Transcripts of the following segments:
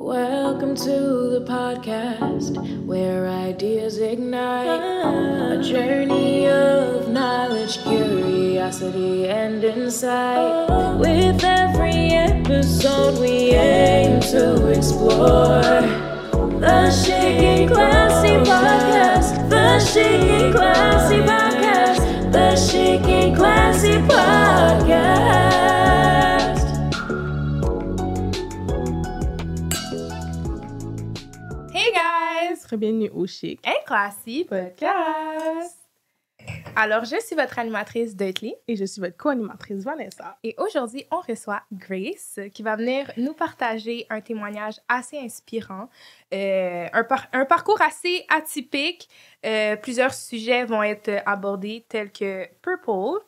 Welcome to the podcast where ideas ignite a journey of knowledge, curiosity, and insight. With every episode, we aim to explore the Chic and Classy Podcast, the Chic and Classy Podcast, the Chic and Classy Podcast. Bienvenue au Chic and Classy Podcast. Alors, je suis votre animatrice Dudley. Et je suis votre co-animatrice Vanessa. Et aujourd'hui, on reçoit Grace qui va venir nous partager un témoignage assez inspirant, un parcours assez atypique. Plusieurs sujets vont être abordés tels que Purple,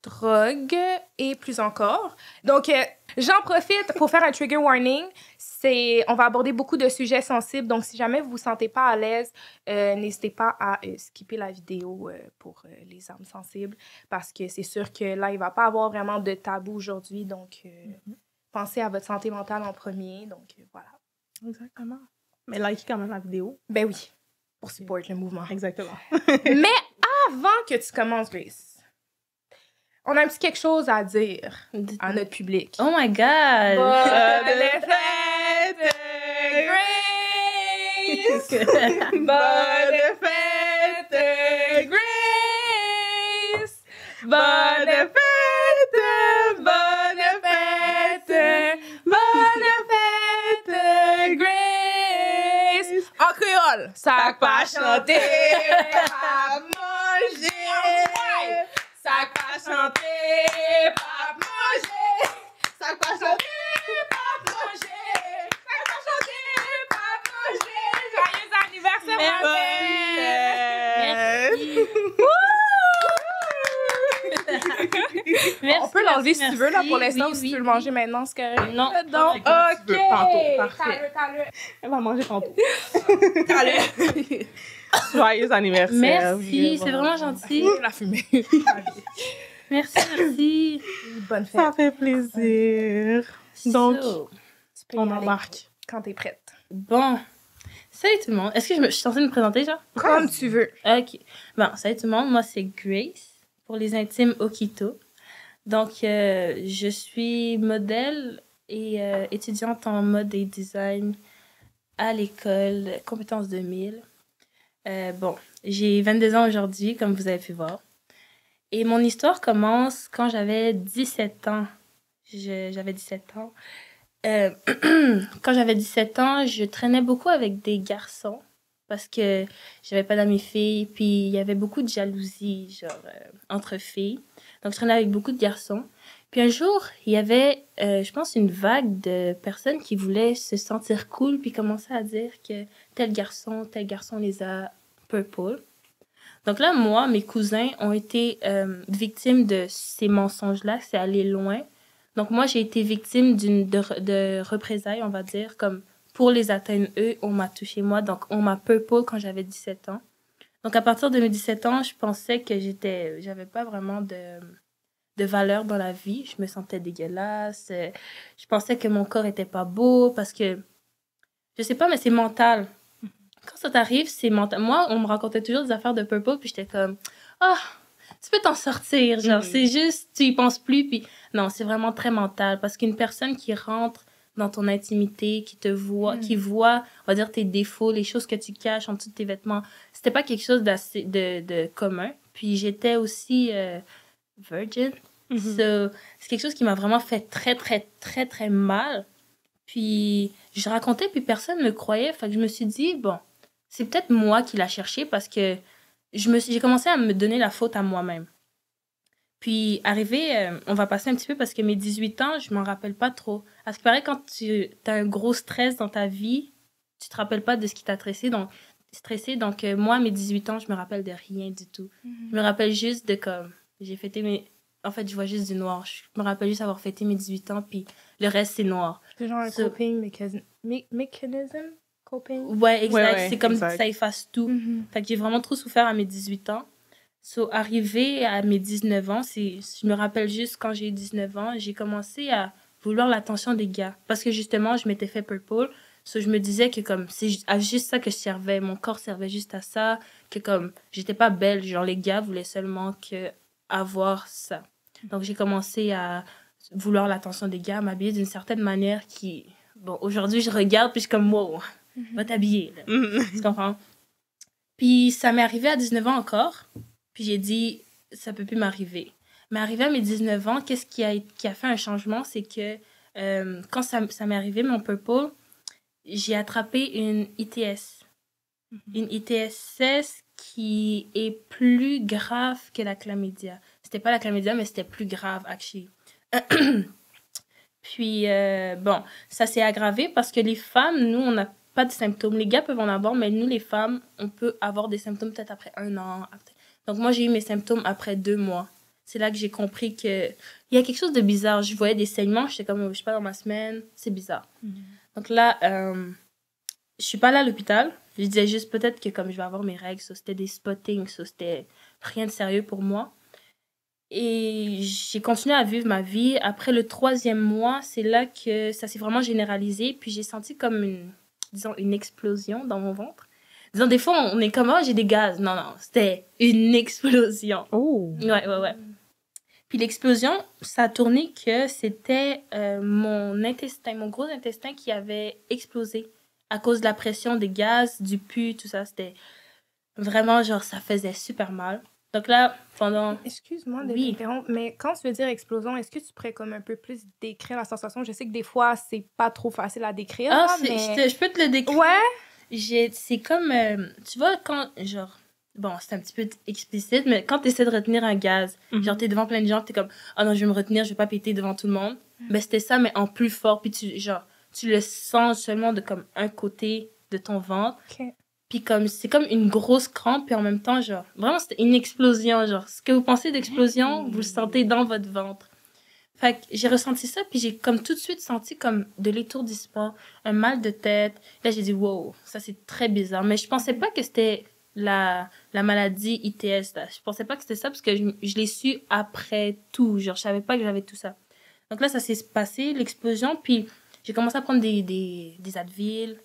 drogue et plus encore. Donc, j'en profite pour faire un trigger warning. On va aborder beaucoup de sujets sensibles. Donc, si jamais vous ne vous sentez pas à l'aise, n'hésitez pas à skipper la vidéo pour les âmes sensibles parce que c'est sûr que là, il ne va pas avoir vraiment de tabou aujourd'hui. Donc, pensez à votre santé mentale en premier. Donc, voilà. Exactement. Mais likez quand même la vidéo. Ben oui, pour support le mouvement. Exactement. Mais avant que tu commences, Grace, on a un petit quelque chose à dire à notre public. Oh my God! Bonne fête, Grace! Bonne fête, Grace! Bonne fête, bonne fête, bonne fête, Grace! En créole, ça pas chanter, pas manger. Sac pas chanter, pas manger. Sac pas chanter, pas manger. Sac pas chanter, pas manger. Joyeux anniversaire, Merci. On peut l'enlever si tu veux, là, pour l'instant, oui, si tu veux le manger maintenant, c'est correct. Non. Donc, OK. Tantôt, parfait. Elle va manger tantôt. T'as-le. Joyeux anniversaire. Merci, c'est vraiment gentil. La fumée. Merci. Bonne fête. Ça fait plaisir. Donc, Tu peux y on aller embarque. quand t'es prête. Bon. Salut tout le monde. Est-ce que je suis censée me présenter, genre? Comme tu veux. OK. Bon, salut tout le monde. Moi, c'est Grace, pour les intimes Okito. Donc, je suis modèle et étudiante en mode et design à l'école Compétences 2000. Bon, j'ai 22 ans aujourd'hui, comme vous avez pu voir. Et mon histoire commence quand j'avais 17 ans. J'avais 17 ans. Quand j'avais 17 ans, je traînais beaucoup avec des garçons parce que j'avais pas d'amis filles. Puis il y avait beaucoup de jalousie, genre, entre filles. Donc, je traînais avec beaucoup de garçons. Puis un jour, il y avait, je pense, une vague de personnes qui voulaient se sentir cool puis commençaient à dire que tel garçon les a purple. Donc là, moi, mes cousins ont été victimes de ces mensonges-là. C'est allé loin. Donc moi, j'ai été victime de représailles, on va dire, comme pour les atteindre eux, on m'a touché moi. Donc on m'a purple quand j'avais 17 ans. Donc à partir de mes 17 ans, je pensais que j'avais pas vraiment de valeur dans la vie. Je me sentais dégueulasse. Je pensais que mon corps était pas beau parce que, je sais pas, mais c'est mental. Quand ça t'arrive, c'est mental. Moi, on me racontait toujours des affaires de purple, puis j'étais comme, tu peux t'en sortir, genre, c'est juste, tu y penses plus, puis non, c'est vraiment très mental, parce qu'une personne qui rentre dans ton intimité, qui te voit, qui voit, on va dire, tes défauts, les choses que tu caches en dessous de tes vêtements, c'était pas quelque chose d'assez, de commun. Puis j'étais aussi virgin, so, c'est quelque chose qui m'a vraiment fait très, très, très, très mal. Puis je racontais, puis personne me croyait, fait que je me suis dit, bon, c'est peut-être moi qui l'a cherché parce que j'ai commencé à me donner la faute à moi-même. Puis, arrivé, on va passer un petit peu parce que mes 18 ans, je m'en rappelle pas trop. Parce que pareil, quand tu as un gros stress dans ta vie, tu te rappelles pas de ce qui t'a stressé. Donc, moi, mes 18 ans, je me rappelle de rien du tout. Je me rappelle juste de comme, j'ai fêté mes... En fait, je vois juste du noir. Je me rappelle juste avoir fêté mes 18 ans, puis le reste, c'est noir. C'est genre un coping mechanism? Coping? Ouais, exact. Ouais, c'est comme exact. ça efface tout. Fait que j'ai vraiment trop souffert à mes 18 ans. Arrivé à mes 19 ans, je me rappelle juste quand j'ai eu 19 ans, j'ai commencé à vouloir l'attention des gars. Parce que justement, je m'étais fait purple. So, je me disais que comme c'est juste ça que je servais. Mon corps servait juste à ça. Que comme j'étais pas belle. Genre, les gars voulaient seulement que avoir ça. Donc, j'ai commencé à vouloir l'attention des gars, m'habiller d'une certaine manière qui... Bon, aujourd'hui, je regarde puis je suis comme, wow, va t'habiller. Là. Tu comprends? Puis, ça m'est arrivé à 19 ans encore. Puis, j'ai dit, ça peut plus m'arriver. Mais arrivé à mes 19 ans, qu'est-ce qui a fait un changement? C'est que quand ça m'est arrivé, mon purple, j'ai attrapé une ITS. Une ITSS qui est plus grave que la chlamydia. C'était pas la chlamydia, mais c'était plus grave, actually. Puis, bon, ça s'est aggravé parce que les femmes, nous, on n'a pas de symptômes. Les gars peuvent en avoir, mais nous, les femmes, on peut avoir des symptômes peut-être après 1 an. Donc, moi, j'ai eu mes symptômes après 2 mois. C'est là que j'ai compris que il y a quelque chose de bizarre. Je voyais des saignements, j'étais comme, je suis pas dans ma semaine, c'est bizarre. Donc là, je suis pas allée à l'hôpital. Je disais juste peut-être que comme je vais avoir mes règles, ça, c'était des spottings, ça, c'était rien de sérieux pour moi. Et j'ai continué à vivre ma vie. Après le 3e mois, c'est là que ça s'est vraiment généralisé. Puis j'ai senti comme une explosion dans mon ventre. Disons, des fois, on est comme, oh, j'ai des gaz. Non, c'était une explosion. Oh! Ouais. Puis l'explosion, ça a tourné que c'était mon gros intestin qui avait explosé à cause de la pression des gaz, du pus, tout ça. C'était vraiment, genre, ça faisait super mal. Donc là, pendant... Excuse-moi de t'interrompre, mais quand tu veux dire explosion, est-ce que tu pourrais comme un peu plus décrire la sensation? Je sais que des fois, c'est pas trop facile à décrire. Ah, là, mais... je peux te le décrire. Ouais? C'est comme, tu vois, quand, genre... Bon, c'est un petit peu explicite, mais quand tu essaies de retenir un gaz, genre, t'es devant plein de gens, t'es comme, oh non, je vais me retenir, je vais pas péter devant tout le monde. Ben, c'était ça, mais en plus fort. Puis tu le sens seulement de comme un côté de ton ventre. Okay. Puis comme, c'est comme une grosse crampe, puis en même temps, genre, vraiment, c'était une explosion. Genre, ce que vous pensez d'explosion, vous le sentez dans votre ventre. Fait que j'ai ressenti ça, puis j'ai comme tout de suite senti comme de l'étourdissement, un mal de tête. Là, j'ai dit, wow, ça c'est très bizarre. Mais je pensais pas que c'était la maladie ITS, là. Je pensais pas que c'était ça, parce que je l'ai su après tout. Genre, je savais pas que j'avais tout ça. Donc là, ça s'est passé, l'explosion, puis j'ai commencé à prendre des Advil.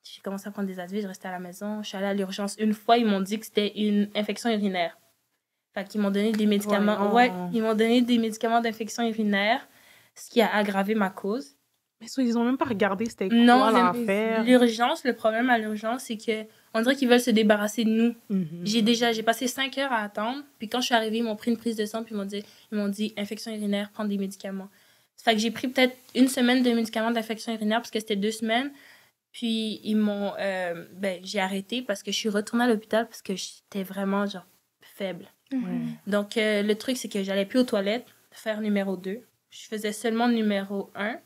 J'ai commencé à prendre des Advil, je restais à la maison. Je suis allée à l'urgence. Une fois, ils m'ont dit que c'était une infection urinaire. Fait qu'ils m'ont donné des médicaments. Ouais, ils m'ont donné des médicaments d'infection urinaire, ce qui a aggravé ma cause. Mais ça, ils ont même pas regardé c'était quoi l'affaire. L'urgence, le problème à l'urgence, c'est que on dirait qu'ils veulent se débarrasser de nous. J'ai passé 5 heures à attendre. Puis quand je suis arrivée, ils m'ont pris une prise de sang, puis ils m'ont dit infection urinaire, prendre des médicaments. Fait que j'ai pris peut-être 1 semaine de médicaments d'infection urinaire, parce que c'était 2 semaines. Puis ils m'ont... j'ai arrêté parce que je suis retournée à l'hôpital parce que j'étais vraiment, genre, faible. Donc, le truc, c'est que j'allais plus aux toilettes faire numéro 2. Je faisais seulement numéro 1.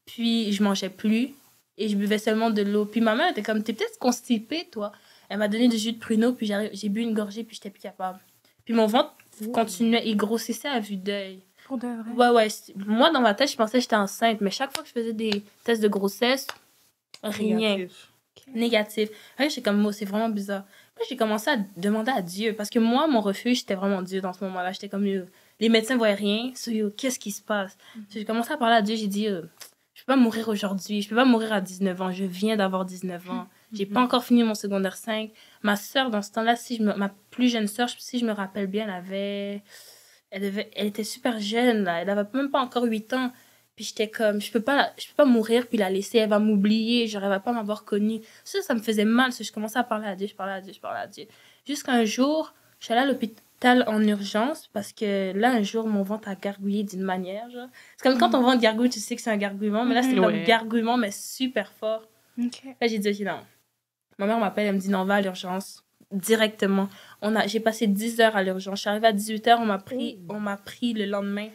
Puis, je mangeais plus et je buvais seulement de l'eau. Puis, ma mère était comme, t'es peut-être constipée, toi. Elle m'a donné du jus de pruneau, puis j'ai bu une gorgée, puis j'étais plus capable. Puis, mon ventre continuait, il grossissait à vue d'œil. Pour de vrai? Ouais. Moi, dans ma tête, je pensais que j'étais enceinte, mais chaque fois que je faisais des tests de grossesse, rien. Négatif. Ouais, j'étais comme, c'est vraiment bizarre. Puis j'ai commencé à demander à Dieu, parce que moi, mon refuge, c'était vraiment Dieu dans ce moment-là. J'étais comme, les médecins voyaient rien, qu'est-ce qui se passe? J'ai commencé à parler à Dieu, j'ai dit, je peux pas mourir aujourd'hui, je peux pas mourir à 19 ans, je viens d'avoir 19 ans, j'ai pas encore fini mon secondaire 5. Ma sœur, dans ce temps-là, ma plus jeune sœur, si je me rappelle bien, elle était super jeune, là. Elle avait même pas encore 8 ans. Puis j'étais comme, je peux pas mourir puis la laisser, elle va m'oublier, genre elle va pas m'avoir connue. Ça me faisait mal, je commençais à parler à Dieu, je parlais à Dieu. Jusqu'à un jour, je suis allée à l'hôpital en urgence parce que là, un jour, mon ventre a gargouillé d'une manière, genre. C'est comme quand ton ventre gargouille, tu sais que c'est un gargouillement, mais là, c'était comme gargouillement, mais super fort. Là, j'ai dit, ok, non. Ma mère m'appelle, elle me dit, non, va à l'urgence, directement. J'ai passé 10 heures à l'urgence. Je suis arrivée à 18h, on m'a pris le lendemain.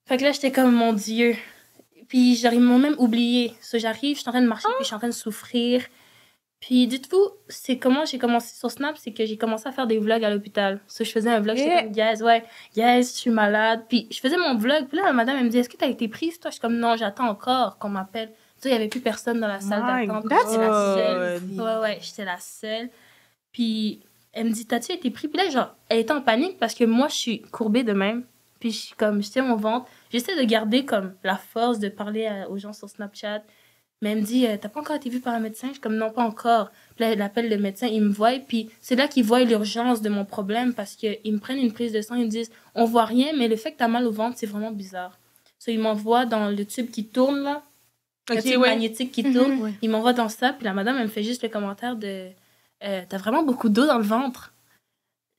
Fait que là, j'étais comme, mon Dieu. Puis, ils m'ont même oublié. J'arrive, je suis en train de marcher, puis je suis en train de souffrir. Puis, dites-vous, c'est comment j'ai commencé sur Snap, c'est que j'ai commencé à faire des vlogs à l'hôpital. Je faisais un vlog, j'étais comme, yes, je suis malade. Puis, je faisais mon vlog, puis là, la madame, elle me dit, est-ce que t'as été prise, toi? Je suis comme, non, j'attends encore qu'on m'appelle. Tu sais, il n'y avait plus personne dans la salle d'attente. J'étais la seule. Ouais, j'étais la seule. Puis, elle me dit, t'as-tu été prise? Puis là, genre, elle était en panique parce que moi, je suis courbée de même. Puis je tiens mon ventre, J'essaie de garder comme la force de parler aux gens sur Snapchat. Mais elle me dit, t'as pas encore été vue par un médecin? Je suis comme, non, pas encore. Puis là, elle appelle le médecin, il me voit, puis c'est là qu'ils voient l'urgence de mon problème parce qu'ils me prennent une prise de sang, ils me disent, on voit rien, mais le fait que t'as mal au ventre, c'est vraiment bizarre. Ils m'envoient dans le tube qui tourne, là. Le tube magnétique qui tourne. Ils m'envoient dans ça, puis la madame, elle me fait juste le commentaire de, t'as vraiment beaucoup d'eau dans le ventre.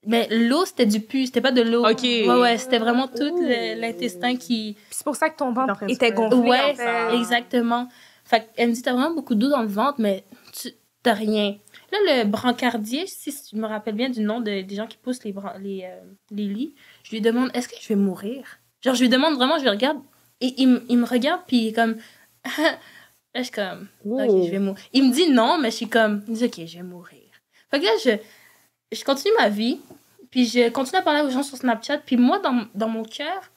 Mais l'eau, c'était du pus, c'était pas de l'eau. Ouais, c'était vraiment tout l'intestin qui... C'est pour ça que ton ventre était gonflé. Ouais, exactement. Fait qu'elle me dit, t'as vraiment beaucoup d'eau dans le ventre, mais t'as rien. Là, le brancardier, si je me rappelle bien du nom des gens qui poussent les lits, je lui demande, est-ce que je vais mourir? Genre, je lui demande vraiment, je le regarde, et il me regarde, puis comme... là, je suis comme, ok, je vais mourir. Il me dit non, mais je suis comme, il dit, ok, je vais mourir. Fait que là, je continue ma vie, puis je continue à parler aux gens sur Snapchat, puis moi, dans mon cœur,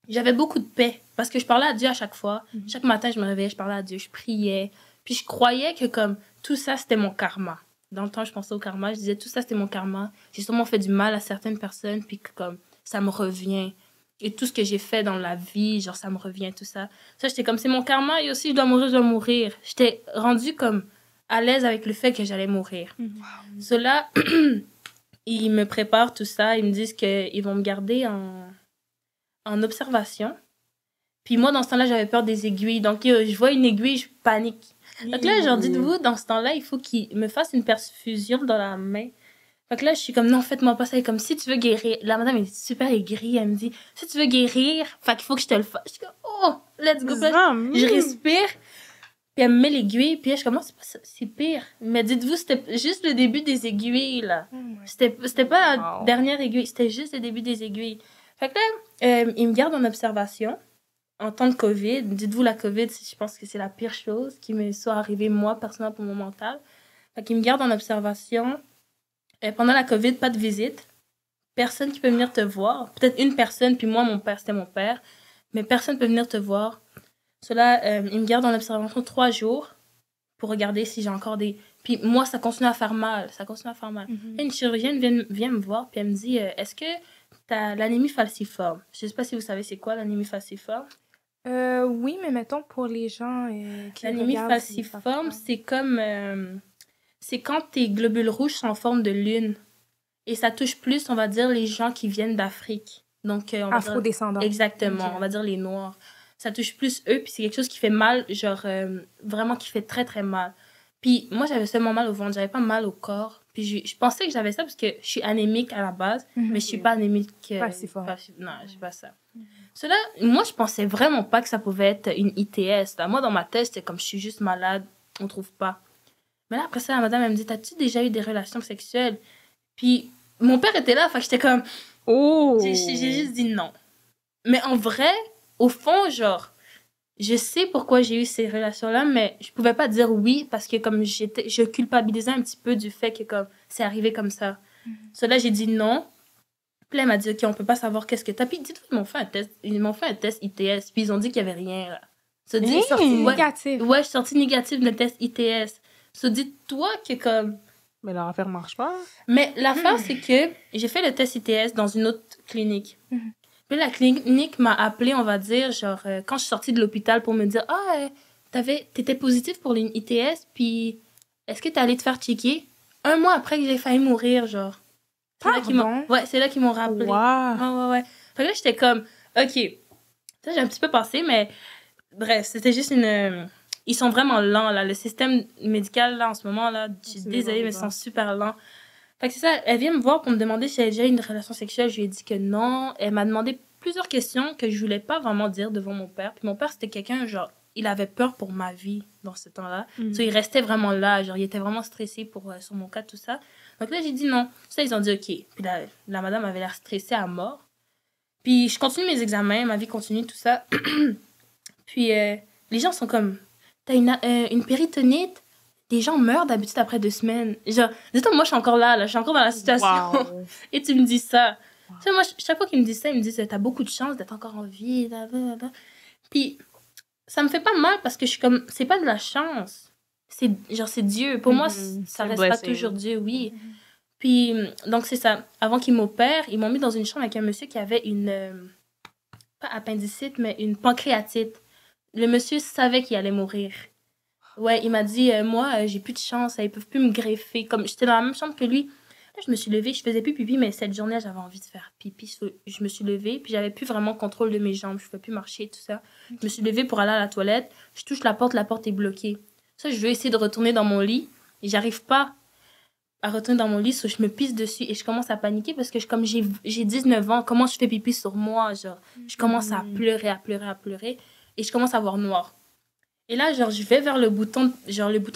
j'avais beaucoup de paix, parce que je parlais à Dieu à chaque fois. Chaque matin, je me réveillais, je parlais à Dieu, je priais, puis je croyais que comme tout ça, c'était mon karma. Dans le temps, je pensais au karma, je disais, tout ça, c'était mon karma. J'ai sûrement fait du mal à certaines personnes, puis que comme, ça me revient. Et tout ce que j'ai fait dans la vie, genre, ça me revient, tout ça. Ça, j'étais comme, c'est mon karma, et aussi, je dois mourir. J'étais rendue comme à l'aise avec le fait que j'allais mourir. Cela, ils me préparent tout ça, ils me disent qu'ils vont me garder en observation. Puis moi, dans ce temps-là, j'avais peur des aiguilles. Donc, je vois une aiguille, je panique. Donc là, genre, dites-vous, dans ce temps-là, il faut qu'ils me fassent une perfusion dans la main. Fait que là, je suis comme, non, faites-moi pas ça. Comme, si tu veux guérir. La madame est super aigrie. Elle me dit, si tu veux guérir, fait qu'il faut que je te le fasse. Je suis comme, oh, let's go. Je respire. Puis elle me met l'aiguille. Puis là, je commence, c'est pire. Mais dites-vous, c'était juste le début des aiguilles, là. C'était pas la dernière aiguille. C'était juste le début des aiguilles. Fait que là, ils me gardent en observation. En temps de COVID, dites-vous, la COVID, je pense que c'est la pire chose qui me soit arrivée, moi, personnellement, pour mon mental. Fait qu'ils me gardent en observation. Pendant la COVID, pas de visite. Personne qui peut venir te voir. Peut-être une personne, puis moi, mon père, c'était mon père. Mais personne ne peut venir te voir. Cela, ils me gardent en observation 3 jours pour regarder si j'ai encore des... Puis moi, ça continue à faire mal. Et une chirurgienne vient me voir, puis elle me dit, est-ce que t'as l'anémie falciforme? Je sais pas si vous savez c'est quoi l'anémie falciforme. Oui, mais mettons pour les gens qui l'anémie falciforme, c'est comme... c'est quand tes globules rouges sont en forme de lune. Et ça touche plus, on va dire, les gens qui viennent d'Afrique. Donc, afro-descendants. Exactement, okay. On va dire les Noirs. Ça touche plus eux, puis c'est quelque chose qui fait mal, genre, vraiment qui fait très, très mal. Puis moi, j'avais seulement mal au ventre, j'avais pas mal au corps. Puis je pensais que j'avais ça parce que je suis anémique à la base, mais je suis pas anémique. Non, j'ai pas ça. Cela, moi, je pensais vraiment pas que ça pouvait être une ITS. Là. Moi, dans ma tête, c'était comme je suis juste malade, on trouve pas. Mais là, après ça, la madame, elle me dit, t'as-tu déjà eu des relations sexuelles? Puis mon père était là, fait que j'étais comme, j'ai juste dit non. Mais en vrai, au fond, genre, je sais pourquoi j'ai eu ces relations-là, mais je pouvais pas dire oui parce que comme je culpabilisais un petit peu du fait que comme c'est arrivé comme ça. Cela, j'ai dit non. Puis là, elle m'a dit, OK, on peut pas savoir qu'est-ce que t'as. Puis dites-vous, ils m'ont fait un test ITS, puis ils ont dit qu'il y avait rien, là. Ça dit, négatif. Ouais, je suis sortie négative de test ITS. Ça dit, toi, que comme... Mais l'affaire marche pas. Mais l'affaire, c'est que j'ai fait le test ITS dans une autre clinique. Puis la clinique m'a appelée, on va dire, genre, quand je suis sortie de l'hôpital pour me dire, t'étais positive pour une ITS, puis est-ce que t'es allée te faire checker? 1 mois après que j'ai failli mourir, genre. C'est là qu'ils m'ont rappelé. Wow. Ouais. Fait que là, j'étais comme, OK. Ça, j'ai un petit peu passé, mais bref, c'était juste une... Ils sont vraiment lents, là. Le système médical, là, en ce moment, là, je suis désolée, mais ils sont super lents. Fait que c'est ça, elle vient me voir pour me demander si j'avais déjà eu une relation sexuelle. Je lui ai dit que non. Elle m'a demandé plusieurs questions que je voulais pas vraiment dire devant mon père. Puis mon père, c'était quelqu'un, genre, il avait peur pour ma vie dans ce temps-là. Il restait vraiment là, genre, il était vraiment stressé sur mon cas, tout ça. Donc là, j'ai dit non. Ça, ils ont dit OK. Puis la madame avait l'air stressée à mort. Puis je continue mes examens, ma vie continue, tout ça. Puis les gens sont comme, t'as une péritonite? Des gens meurent d'habitude après 2 semaines. Genre, dis-toi, moi, je suis encore là, je suis encore dans la situation. Wow. Et tu me dis ça. Wow. Tu sais, moi, chaque fois qu'ils me disent ça, ils me disent, t'as beaucoup de chance d'être encore en vie. Puis, ça me fait pas mal parce que je suis comme, c'est pas de la chance. C'est Dieu. Pour moi, ça restera toujours Dieu, oui. Puis, donc, c'est ça. Avant qu'ils m'opèrent, ils m'ont mis dans une chambre avec un monsieur qui avait pas appendicite, mais une pancréatite. Le monsieur savait qu'il allait mourir. Ouais, il m'a dit, moi, j'ai plus de chance, ils peuvent plus me greffer. Comme j'étais dans la même chambre que lui, là, je me suis levée, je faisais plus pipi, mais cette journée, j'avais envie de faire pipi. Je me suis levée, puis j'avais plus vraiment contrôle de mes jambes, je pouvais plus marcher, tout ça. Je me suis levée pour aller à la toilette, je touche la porte est bloquée. Ça, je veux essayer de retourner dans mon lit, et j'arrive pas à retourner dans mon lit, je me pisse dessus, et je commence à paniquer, parce que comme j'ai 19 ans, comment je fais pipi sur moi, genre, je commence à pleurer, et je commence à voir noir. Et là, genre, je vais vers le bouton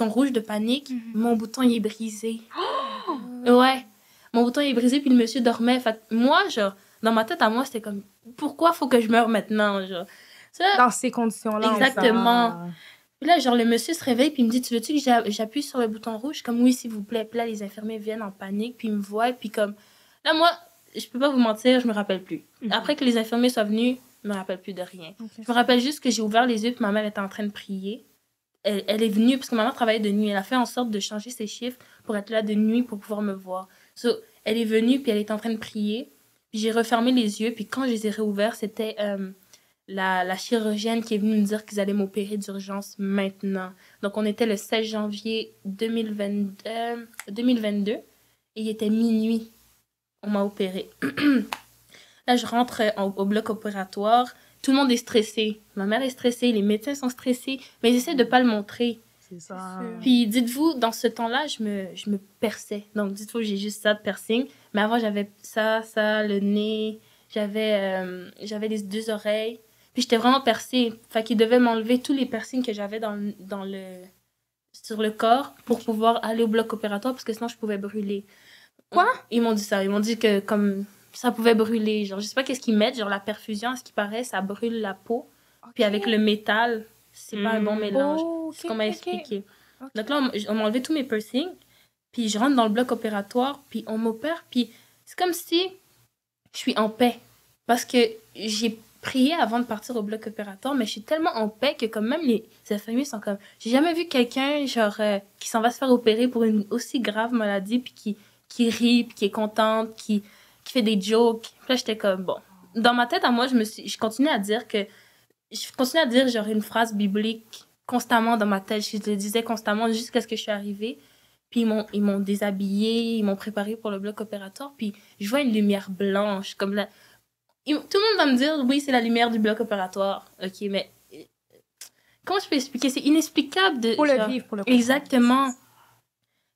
rouge de panique. Mon bouton, il est brisé. Ouais. Mon bouton, il est brisé, puis le monsieur dormait. Fait que moi, genre, dans ma tête, à moi, c'était comme, pourquoi faut que je meure maintenant, genre? Ça, Dans ces conditions-là. exactement. Puis là, genre, le monsieur se réveille, puis il me dit, tu veux-tu que j'appuie sur le bouton rouge? Comme, oui, s'il vous plaît. Puis là, les infirmiers viennent en panique, puis ils me voient, puis comme... Là, moi, je peux pas vous mentir, je me rappelle plus. Après que les infirmiers soient venus, je me rappelle plus de rien. Okay. Je me rappelle juste que j'ai ouvert les yeux, puis ma mère était en train de prier. Elle est venue, parce que ma mère travaillait de nuit. Elle a fait en sorte de changer ses chiffres pour être là de nuit, pour pouvoir me voir. So, elle est venue, puis elle était en train de prier. Puis j'ai refermé les yeux, puis quand je les ai réouverts, c'était la chirurgienne qui est venue me dire qu'ils allaient m'opérer d'urgence maintenant. Donc, on était le 16 janvier 2022, et il était minuit. On m'a opéré. Là, je rentre au bloc opératoire. Tout le monde est stressé. Ma mère est stressée, les médecins sont stressés, mais ils essaient de ne pas le montrer. C'est ça. Puis, dites-vous, dans ce temps-là, je me perçais. Donc, dites-vous, j'ai juste ça de piercing. Mais avant, j'avais ça, le nez. J'avais les 2 oreilles. Puis, j'étais vraiment percée. Fait qu'ils devaient m'enlever tous les piercings que j'avais sur le corps pour pouvoir aller au bloc opératoire parce que sinon, je pouvais brûler. Quoi? Ils m'ont dit ça. Ils m'ont dit que comme ça pouvait brûler. Genre, je sais pas qu'est-ce qu'ils mettent. Genre, la perfusion, à ce qui paraît, ça brûle la peau. Okay. Puis avec le métal, c'est pas un bon mélange. Okay, c'est ce qu'on m'a expliqué. Okay. Donc là, on m'a enlevé tous mes piercings. Puis je rentre dans le bloc opératoire. Puis on m'opère. Puis c'est comme si je suis en paix. Parce que j'ai prié avant de partir au bloc opératoire. Mais je suis tellement en paix que comme même les infirmiers sont comme... J'ai jamais vu quelqu'un genre qui s'en va se faire opérer pour une aussi grave maladie. Puis qui rit, puis qui est contente, qui fait des jokes. Puis là, j'étais comme, bon. Dans ma tête, à moi, je continuais à dire genre une phrase biblique constamment dans ma tête. Je le disais constamment jusqu'à ce que je suis arrivée. Puis ils m'ont déshabillée, ils m'ont préparée pour le bloc opératoire. Puis je vois une lumière blanche, comme là. Tout le monde va me dire, oui, c'est la lumière du bloc opératoire. OK, mais comment je peux expliquer? C'est inexplicable. Pour le vivre, pour le comprendre. Exactement.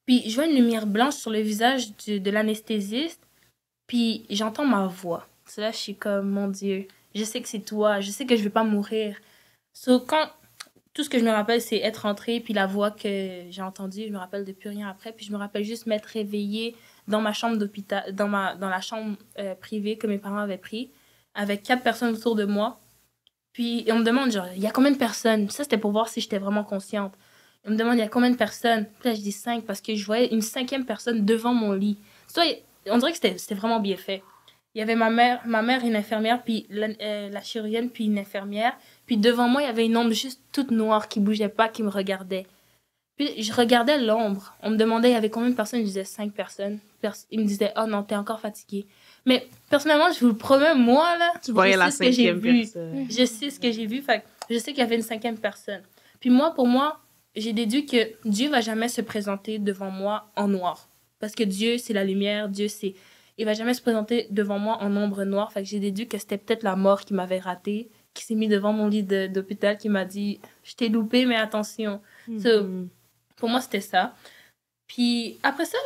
Puis je vois une lumière blanche sur le visage de l'anesthésiste. Puis j'entends ma voix. C'est là, je suis comme, mon Dieu, je sais que c'est toi, je sais que je vais pas mourir. Quand tout ce que je me rappelle, c'est être rentrée, puis la voix que j'ai entendue, je me rappelle de plus rien après. Puis je me rappelle juste m'être réveillée dans ma chambre d'hôpital, dans la chambre privée que mes parents avaient pris, avec 4 personnes autour de moi. Puis on me demande, genre, il y a combien de personnes? Ça, c'était pour voir si j'étais vraiment consciente. On me demande, il y a combien de personnes? Puis là, je dis 5 parce que je voyais une 5e personne devant mon lit. On dirait que c'était vraiment bien fait. Il y avait ma mère, une infirmière, puis la chirurgienne, puis une infirmière. Puis devant moi, il y avait une ombre juste toute noire qui bougeait pas, qui me regardait. Puis je regardais l'ombre. On me demandait, il y avait combien de personnes? Je disais 5 personnes. Il me disait, oh non, t'es encore fatiguée. Mais personnellement, je vous le promets, moi, là, tu voyais la 5e personne. Je sais ce que j'ai vu. Fait je sais qu'il y avait une 5e personne. Puis pour moi, j'ai déduit que Dieu va jamais se présenter devant moi en noir. Parce que Dieu, c'est la lumière. Dieu, c'est... Il va jamais se présenter devant moi en ombre noire. Fait que j'ai déduit que c'était peut-être la mort qui m'avait raté, qui s'est mis devant mon lit d'hôpital, qui m'a dit « Je t'ai loupé, mais attention. So, pour moi, c'était ça. Puis après ça,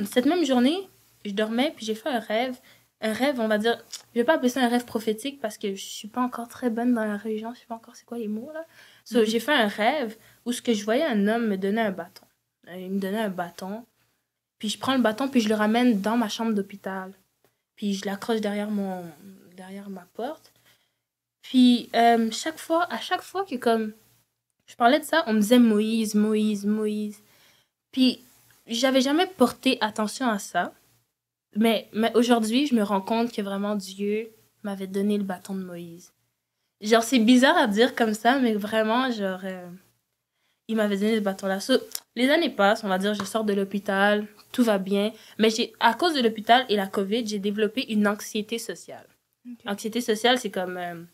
cette même journée, je dormais, puis j'ai fait un rêve. Un rêve, on va dire... Je vais pas appeler ça un rêve prophétique parce que je suis pas encore très bonne dans la religion. Je sais pas encore c'est quoi les mots, là. So, j'ai fait un rêve où ce que je voyais un homme me donner un bâton. Il me donnait un bâton. Puis je prends le bâton, puis je le ramène dans ma chambre d'hôpital. Puis je l'accroche derrière ma porte. Puis à chaque fois que comme je parlais de ça, on me disait Moïse, Moïse, Moïse. Puis j'avais jamais porté attention à ça. Mais aujourd'hui, je me rends compte que vraiment Dieu m'avait donné le bâton de Moïse. Genre, c'est bizarre à dire comme ça, mais vraiment, genre... il m'avait donné ce bâton-là. So, les années passent, on va dire, je sors de l'hôpital, tout va bien. Mais à cause de l'hôpital et la COVID, j'ai développé une anxiété sociale. Okay. Anxiété sociale, c'est comme...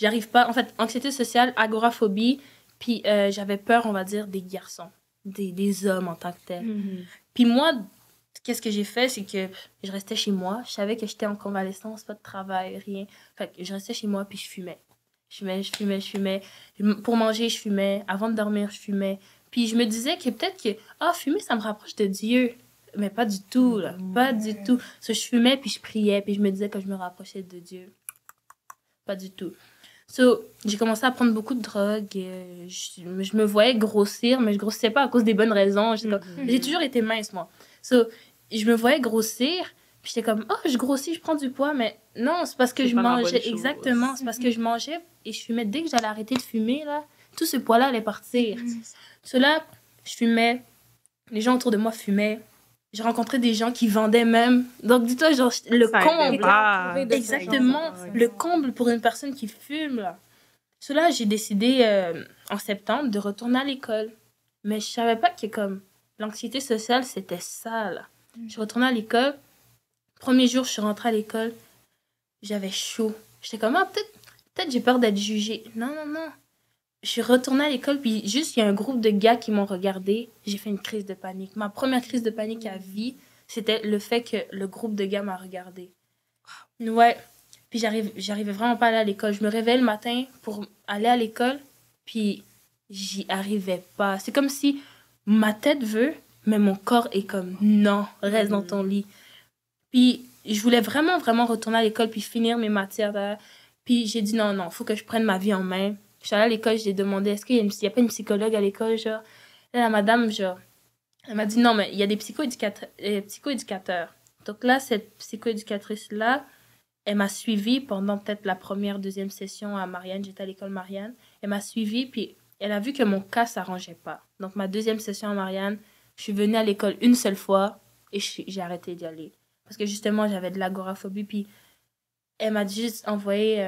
j'arrive pas... En fait, anxiété sociale, agoraphobie, puis j'avais peur, on va dire, des garçons, des hommes en tant que tels. Puis moi, qu'est-ce que j'ai fait, c'est que je restais chez moi. Je savais que j'étais en convalescence, pas de travail, rien. Fait que je restais chez moi, puis je fumais. Je fumais. Pour manger, je fumais. Avant de dormir, je fumais. Puis je me disais que peut-être que, fumer, ça me rapproche de Dieu. Mais pas du tout, là. Pas du tout. Parce que je fumais, puis je priais, puis je me disais que je me rapprochais de Dieu. Pas du tout. So, j'ai commencé à prendre beaucoup de drogue. Je me voyais grossir, mais je grossissais pas à cause des bonnes raisons. J'ai toujours été mince, moi. So, je me voyais grossir, puis j'étais comme, je grossis, je prends du poids, mais non, c'est parce que je mangeais. Exactement, c'est parce que je mangeais et je fumais. Dès que j'allais arrêter de fumer, là, tout ce poids-là allait partir. Là, je fumais, les gens autour de moi fumaient. J'ai rencontré des gens qui vendaient même. Donc, dis-toi, genre, le comble. Exactement, le comble pour une personne qui fume, là. Là, j'ai décidé en septembre de retourner à l'école. Mais je savais pas que, comme, l'anxiété sociale, c'était ça, là. Je suis retournée à l'école. Premier jour, je suis rentrée à l'école. J'avais chaud. J'étais comme, peut-être j'ai peur d'être jugée. Non. Je suis retournée à l'école, puis juste, il y a un groupe de gars qui m'ont regardée. J'ai fait une crise de panique. Ma première crise de panique à vie, c'était le fait que le groupe de gars m'a regardée. Ouais. Puis j'arrivais vraiment pas à aller à l'école. Je me réveillais le matin pour aller à l'école, puis j'y arrivais pas. C'est comme si ma tête veut, mais mon corps est comme, non, reste dans ton lit. Puis je voulais vraiment, vraiment retourner à l'école, puis finir mes matières. Là. Puis j'ai dit, non, faut que je prenne ma vie en main. Je suis allée à l'école, j'ai demandé, est-ce qu'il y a pas une psychologue à l'école, genre? Là, la madame, genre, elle m'a dit, non, mais il y a des psychoéducateurs. Donc là, cette psychoéducatrice-là, elle m'a suivie pendant peut-être la première, deuxième session à Marianne. J'étais à l'école Marianne. Elle m'a suivie, puis elle a vu que mon cas s'arrangeait pas. Donc, ma deuxième session à Marianne, je suis venue à l'école une seule fois et j'ai arrêté d'y aller. Parce que justement, j'avais de l'agoraphobie, puis elle m'a juste envoyé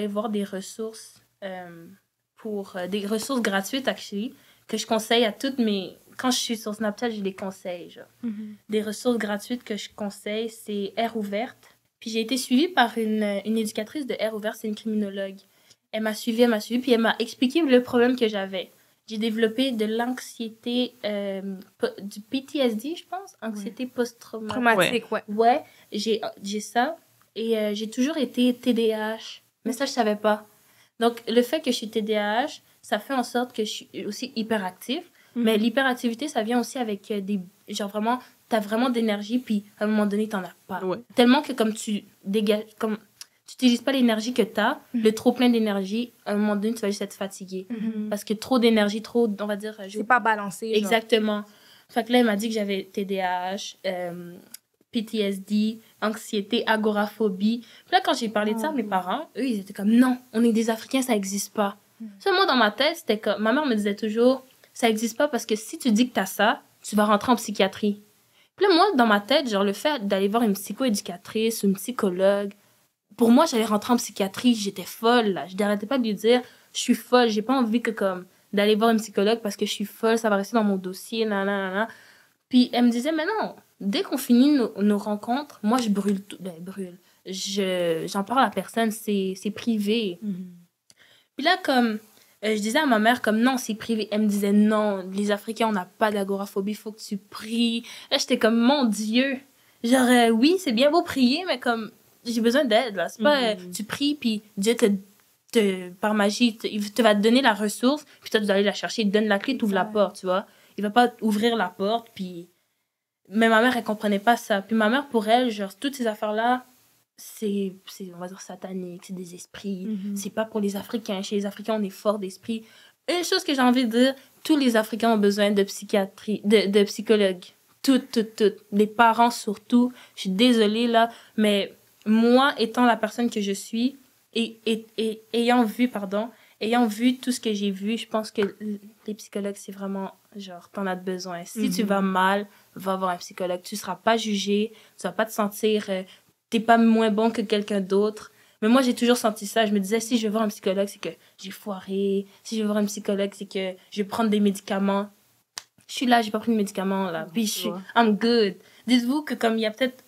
voir des ressources des ressources gratuites, actually, que je conseille à toutes mes... Quand je suis sur Snapchat, je les conseille, genre. Des ressources gratuites que je conseille, c'est Air Ouverte. Puis j'ai été suivie par une éducatrice de Air Ouverte, c'est une criminologue. Elle m'a suivie, puis elle m'a expliqué le problème que j'avais. J'ai développé de l'anxiété, du PTSD, je pense, anxiété post-traumatique. Ouais, j'ai ça. Et j'ai toujours été TDAH, mais ça, je savais pas. Donc, le fait que je suis TDAH, ça fait en sorte que je suis aussi hyperactive. Mais l'hyperactivité, ça vient aussi avec genre vraiment, t'as vraiment d'énergie, puis à un moment donné, t'en as pas. Tellement que comme tu dégages, comme tu n'utilises pas l'énergie que t'as, le trop plein d'énergie, à un moment donné, tu vas juste être fatigué. Parce que trop d'énergie, on va dire... C'est pas balancé. Exactement. Fait que là, elle m'a dit que j'avais TDAH, PTSD, anxiété, agoraphobie. Puis là, quand j'ai parlé de ça à mes parents, eux, ils étaient comme, non, on est des Africains, ça n'existe pas. Seulement dans ma tête, c'était comme, ma mère me disait toujours, ça n'existe pas parce que si tu dis que tu as ça, tu vas rentrer en psychiatrie. Puis là, moi, dans ma tête, genre, le fait d'aller voir une psychoéducatrice ou une psychologue, pour moi, j'allais rentrer en psychiatrie, j'étais folle, là. Je n'arrêtais pas de lui dire, je suis folle, j'ai pas envie que, comme, d'aller voir une psychologue parce que je suis folle, ça va rester dans mon dossier, nanana. Puis elle me disait, mais non, dès qu'on finit nos rencontres, moi, je brûle tout. J'en parle à personne, c'est privé. Puis là, comme, je disais à ma mère, comme, non, c'est privé. Elle me disait, non, les Africains, on n'a pas d'agoraphobie, il faut que tu pries. Là, j'étais comme, mon Dieu. Genre, oui, c'est bien beau prier, mais comme, j'ai besoin d'aide, là. C'est pas, tu pries, puis Dieu par magie, il te va te donner la ressource, puis toi, tu dois aller la chercher, il te donne la clé, tu ouvres la porte, tu vois. Il va pas ouvrir la porte, puis... Mais ma mère, elle comprenait pas ça. Puis ma mère, pour elle, genre, toutes ces affaires-là, c'est on va dire, satanique, c'est des esprits. C'est pas pour les Africains. Chez les Africains, on est fort d'esprit. Une chose que j'ai envie de dire, tous les Africains ont besoin de psychiatrie, de psychologues. Toutes. Les parents, surtout. Je suis désolée, là, mais moi, étant la personne que je suis, et ayant vu tout ce que j'ai vu, je pense que les psychologues, c'est vraiment, genre, t'en as besoin. Si tu vas mal, va voir un psychologue. Tu seras pas jugé, tu vas pas te sentir... t'es pas moins bon que quelqu'un d'autre. Mais moi, j'ai toujours senti ça. Je me disais, si je vais voir un psychologue, c'est que j'ai foiré. Si je vais voir un psychologue, c'est que je vais prendre des médicaments. Je suis là, j'ai pas pris de médicaments, là. Puis I'm good. Dites-vous que comme il y a peut-être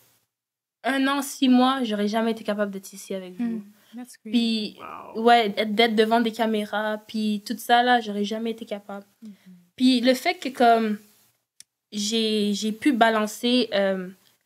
1 an, 6 mois, j'aurais jamais été capable d'être ici avec vous. That's great. Puis, Wow. ouais, d'être devant des caméras, puis tout ça, là, j'aurais jamais été capable. Puis le fait que, comme, j'ai pu balancer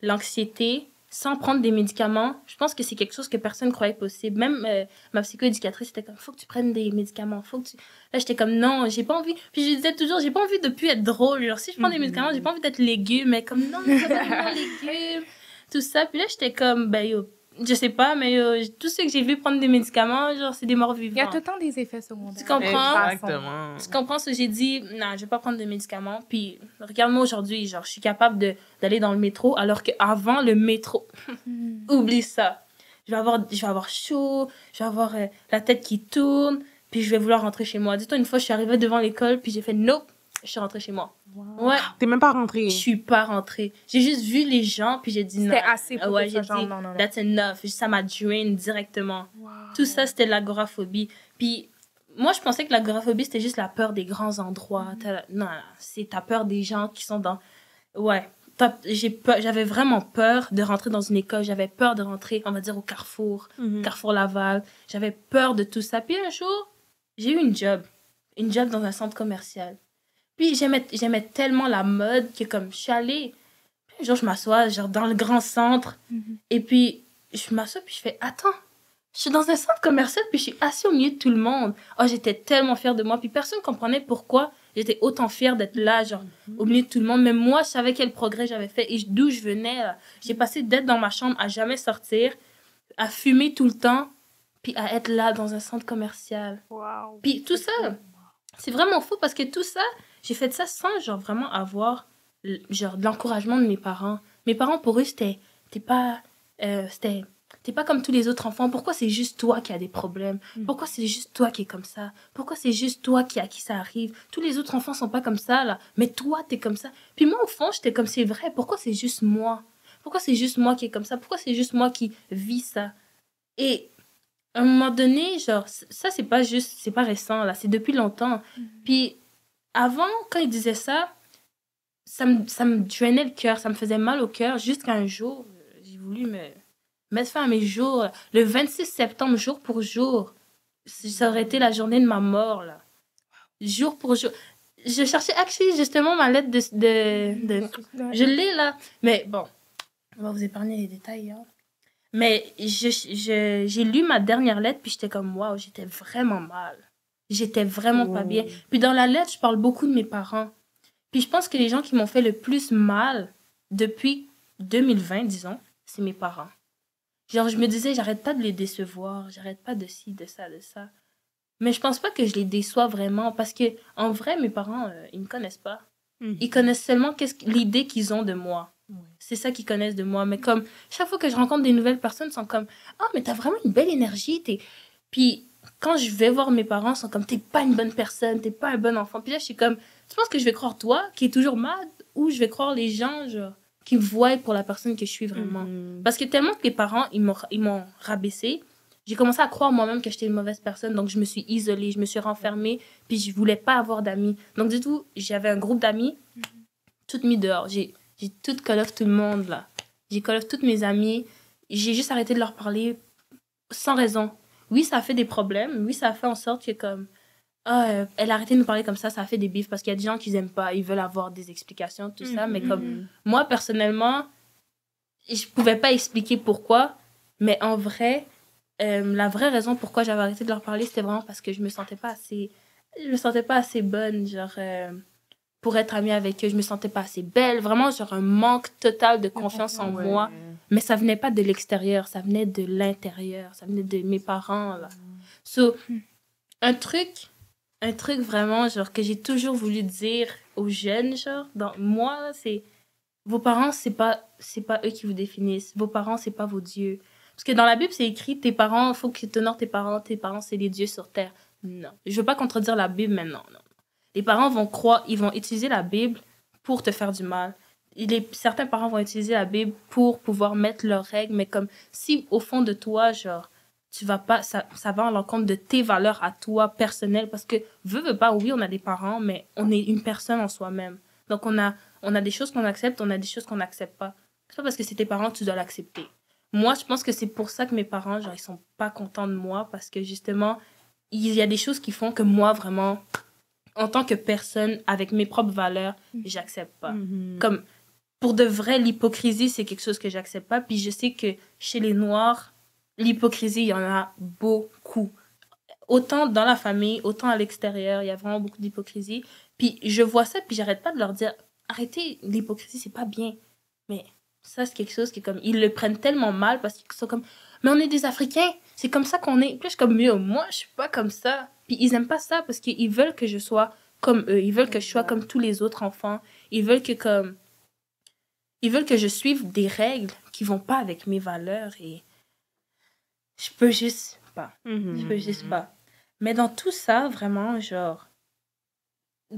l'anxiété sans prendre des médicaments, je pense que c'est quelque chose que personne ne croyait possible. Même ma psychoéducatrice était comme, faut que tu prennes des médicaments, faut que tu... Là, j'étais comme, non, j'ai pas envie. Puis je disais toujours, j'ai pas envie de plus être drôle. Genre, si je prends des médicaments, j'ai pas envie d'être légume, mais comme, non, c'est pas vraiment légume. Tout ça. Puis là, j'étais comme, ben, yo, je sais pas, mais tous ceux que j'ai vu prendre des médicaments, genre, c'est des morts vivants. Il y a tout le temps des effets secondaires. Tu comprends? Exactement. Tu comprends ce que j'ai dit? Non, je vais pas prendre de médicaments. Puis, regarde-moi aujourd'hui, genre, je suis capable d'aller dans le métro, alors qu'avant, le métro, oublie ça. Je vais avoir chaud, je vais avoir la tête qui tourne, puis je vais vouloir rentrer chez moi. Dis-toi, une fois, je suis arrivée devant l'école, puis j'ai fait nope, je suis rentrée chez moi. Wow. Ouais, T'es même pas rentrée. je suis pas rentrée. J'ai juste vu les gens, puis j'ai dit non. C'était assez pour Ouais, que j'ai ce genre, dit, non, non, non. that's enough. Ça m'a drain directement. Wow. Tout ça, c'était de l'agoraphobie. Puis, moi, je pensais que l'agoraphobie, c'était juste la peur des grands endroits. Non, t'as peur des gens qui sont dans... Ouais. J'avais vraiment peur de rentrer dans une école. J'avais peur de rentrer, on va dire, au Carrefour, Carrefour Laval. J'avais peur de tout ça. Puis un jour, j'ai eu une job dans un centre commercial. Puis j'aimais tellement la mode que comme je suis allée, puis un jour je m'assois genre dans le grand centre et puis je m'assois puis je fais attends, je suis dans un centre commercial puis je suis assis au milieu de tout le monde. Oh, j'étais tellement fière de moi puis personne comprenait pourquoi j'étais autant fière d'être là genre au milieu de tout le monde, mais moi je savais quel progrès j'avais fait et d'où je venais là. J'ai passé d'être dans ma chambre à jamais sortir, à fumer tout le temps puis à être là dans un centre commercial. Wow. Puis tout ça, c'est vraiment fou parce que tout ça, j'ai fait ça sans genre vraiment avoir genre de l'encouragement de mes parents. Mes parents, pour eux, t'es pas comme tous les autres enfants. Pourquoi c'est juste toi qui as des problèmes? Pourquoi c'est juste toi qui es comme ça? Pourquoi c'est juste toi à qui ça arrive? Tous les autres enfants sont pas comme ça, là. Mais toi, t'es comme ça. Puis moi, au fond, j'étais comme, c'est vrai. Pourquoi c'est juste moi? Pourquoi c'est juste moi qui est comme ça? Pourquoi c'est juste moi qui vis ça? Et à un moment donné, genre, ça, c'est pas récent, là. C'est depuis longtemps. Puis avant, quand il disait ça, ça me drainait le cœur, ça me faisait mal au cœur, jusqu'à un jour, j'ai voulu me mettre fin à mes jours. Là. Le 26 septembre, jour pour jour, ça aurait été la journée de ma mort, là. Jour pour jour. Je cherchais justement ma lettre de... Je l'ai, là. Mais bon, on va vous épargner les détails, hein. Mais j'ai lu ma dernière lettre, puis j'étais comme, waouh, j'étais vraiment mal. J'étais vraiment pas bien. Puis dans la lettre, je parle beaucoup de mes parents. Puis je pense que les gens qui m'ont fait le plus mal depuis 2020, disons, c'est mes parents. Genre, je me disais, j'arrête pas de les décevoir, j'arrête pas de ci, de ça, de ça. Mais je pense pas que je les déçois vraiment parce que, en vrai, mes parents, ils me connaissent pas. Ils connaissent seulement l'idée qu'ils ont de moi. C'est ça qu'ils connaissent de moi. Mais comme, chaque fois que je rencontre des nouvelles personnes, ils sont comme, ah, mais t'as vraiment une belle énergie. Puis, quand je vais voir mes parents, ils sont comme, t'es pas une bonne personne, t'es pas un bon enfant. Puis là, je suis comme, tu penses que je vais croire toi, qui est toujours mad, ou je vais croire les gens, genre, qui me voient pour la personne que je suis vraiment. Parce que tellement que les parents, ils m'ont rabaissé, j'ai commencé à croire moi-même que j'étais une mauvaise personne. Donc, je me suis isolée, je me suis renfermée, puis je voulais pas avoir d'amis. Donc, du tout, j'avais un groupe d'amis, toutes mis dehors. J'ai tout call off tout le monde, là. J'ai call off toutes mes amies. J'ai juste arrêté de leur parler sans raison. Oui, ça a fait des problèmes. Oui, ça a fait en sorte que, comme, elle a arrêté de nous parler comme ça a fait des bifs parce qu'il y a des gens qui n'aiment pas, ils veulent avoir des explications, tout ça. Mais comme, moi, personnellement, je pouvais pas expliquer pourquoi, mais en vrai, la vraie raison pourquoi j'avais arrêté de leur parler, c'était vraiment parce que je me sentais pas assez bonne, genre, pour être amie avec eux. Je me sentais pas assez belle. Vraiment, genre, un manque total de confiance en moi. Mais ça venait pas de l'extérieur, ça venait de l'intérieur, ça venait de mes parents, là. So, un truc vraiment, genre, que j'ai toujours voulu dire aux jeunes, genre, moi, là, c'est, vos parents, c'est pas eux qui vous définissent. Vos parents, c'est pas vos dieux. Parce que dans la Bible, c'est écrit, tes parents, il faut que tu honores tes parents, c'est les dieux sur terre. Non. Je veux pas contredire la Bible, mais non. Les parents ils vont utiliser la Bible pour te faire du mal. Certains parents vont utiliser la Bible pour pouvoir mettre leurs règles, mais comme si au fond de toi, genre, tu vas pas, ça va à l'encontre de tes valeurs à toi, personnelles, parce que, veux pas, oui, on a des parents, mais on est une personne en soi-même. Donc, on a des choses qu'on accepte, on a des choses qu'on n'accepte pas. C'est pas parce que c'est tes parents que tu dois l'accepter. moi, je pense que c'est pour ça que mes parents, genre, ils sont pas contents de moi parce que justement, il y a des choses qui font que moi, vraiment, en tant que personne, avec mes propres valeurs, j'accepte pas. Comme, pour de vrai, l'hypocrisie, c'est quelque chose que j'accepte pas. Puis je sais que chez les Noirs, l'hypocrisie, il y en a beaucoup. Autant dans la famille, autant à l'extérieur, il y a vraiment beaucoup d'hypocrisie. Puis je vois ça, puis j'arrête pas de leur dire, arrêtez l'hypocrisie, c'est pas bien. Mais ça, c'est quelque chose qui est comme, ils le prennent tellement mal parce qu'ils sont comme, mais on est des Africains, c'est comme ça qu'on est. Puis je suis comme, mieux, moi, je suis pas comme ça. Puis ils aiment pas ça parce qu'ils veulent que je sois comme eux. Ils veulent que je sois comme tous les autres enfants. Ils veulent que je suive des règles qui vont pas avec mes valeurs et je peux juste pas. Je peux juste pas. Mais dans tout ça, vraiment, genre, je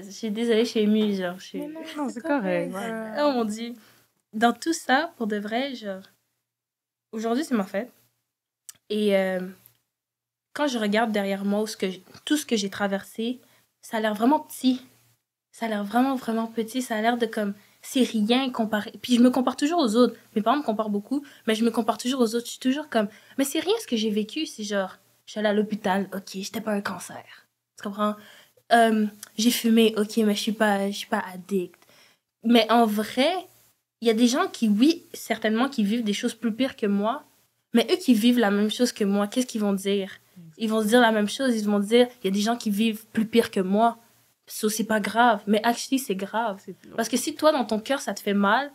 suis désolée, je suis émue, genre, Non, c'est correct. oh mon Dieu. Dans tout ça, pour de vrai, genre, aujourd'hui, c'est ma fête. Et quand je regarde derrière moi tout ce que j'ai traversé, ça a l'air vraiment petit. Ça a l'air vraiment, vraiment petit. Ça a l'air de comme, c'est rien comparé. Puis je me compare toujours aux autres. Mes parents me comparent beaucoup, mais je me compare toujours aux autres. Je suis toujours comme, mais c'est rien ce que j'ai vécu. C'est genre, je suis allée à l'hôpital, ok, j'étais pas un cancer. Tu comprends? J'ai fumé, ok, mais je suis pas addict. Mais en vrai, il y a des gens qui, oui, certainement, qui vivent des choses plus pires que moi, mais eux qui vivent la même chose que moi, qu'est-ce qu'ils vont dire? Ils vont se dire la même chose, ils vont dire, il y a des gens qui vivent plus pire que moi, so c'est pas grave. Mais actually, c'est grave. Parce que si toi, dans ton cœur, ça te fait mal,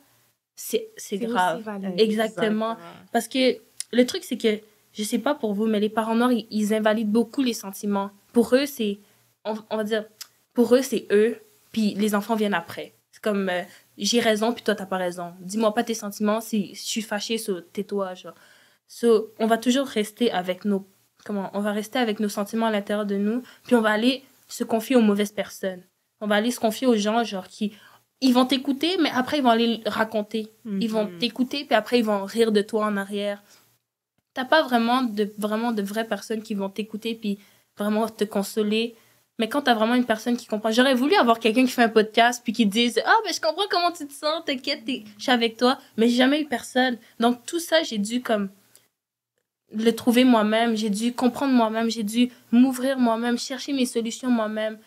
c'est grave. Exactement. Parce que le truc, c'est que, je sais pas pour vous, mais les parents noirs, ils invalident beaucoup les sentiments. Pour eux, c'est, on va dire, pour eux, c'est eux, puis les enfants viennent après. C'est comme, j'ai raison, puis toi, t'as pas raison. Dis-moi pas tes sentiments, si je suis fâchée, tais-toi, genre. So, on va toujours rester avec on va rester avec nos sentiments à l'intérieur de nous, puis on va aller se confier aux mauvaises personnes. On va aller se confier aux gens, genre, ils vont t'écouter, mais après, ils vont aller le raconter. Ils vont t'écouter, puis après, ils vont rire de toi en arrière. T'as pas vraiment de vraies personnes qui vont t'écouter, puis vraiment te consoler. Mais quand t'as vraiment une personne qui comprend... J'aurais voulu avoir quelqu'un qui fait un podcast, puis qui dise « Ah, ben je comprends comment tu te sens, t'inquiète, je suis avec toi. » Mais j'ai jamais eu personne. Donc, tout ça, j'ai dû, comme, le trouver moi-même. J'ai dû comprendre moi-même. J'ai dû m'ouvrir moi-même, chercher mes solutions moi-même.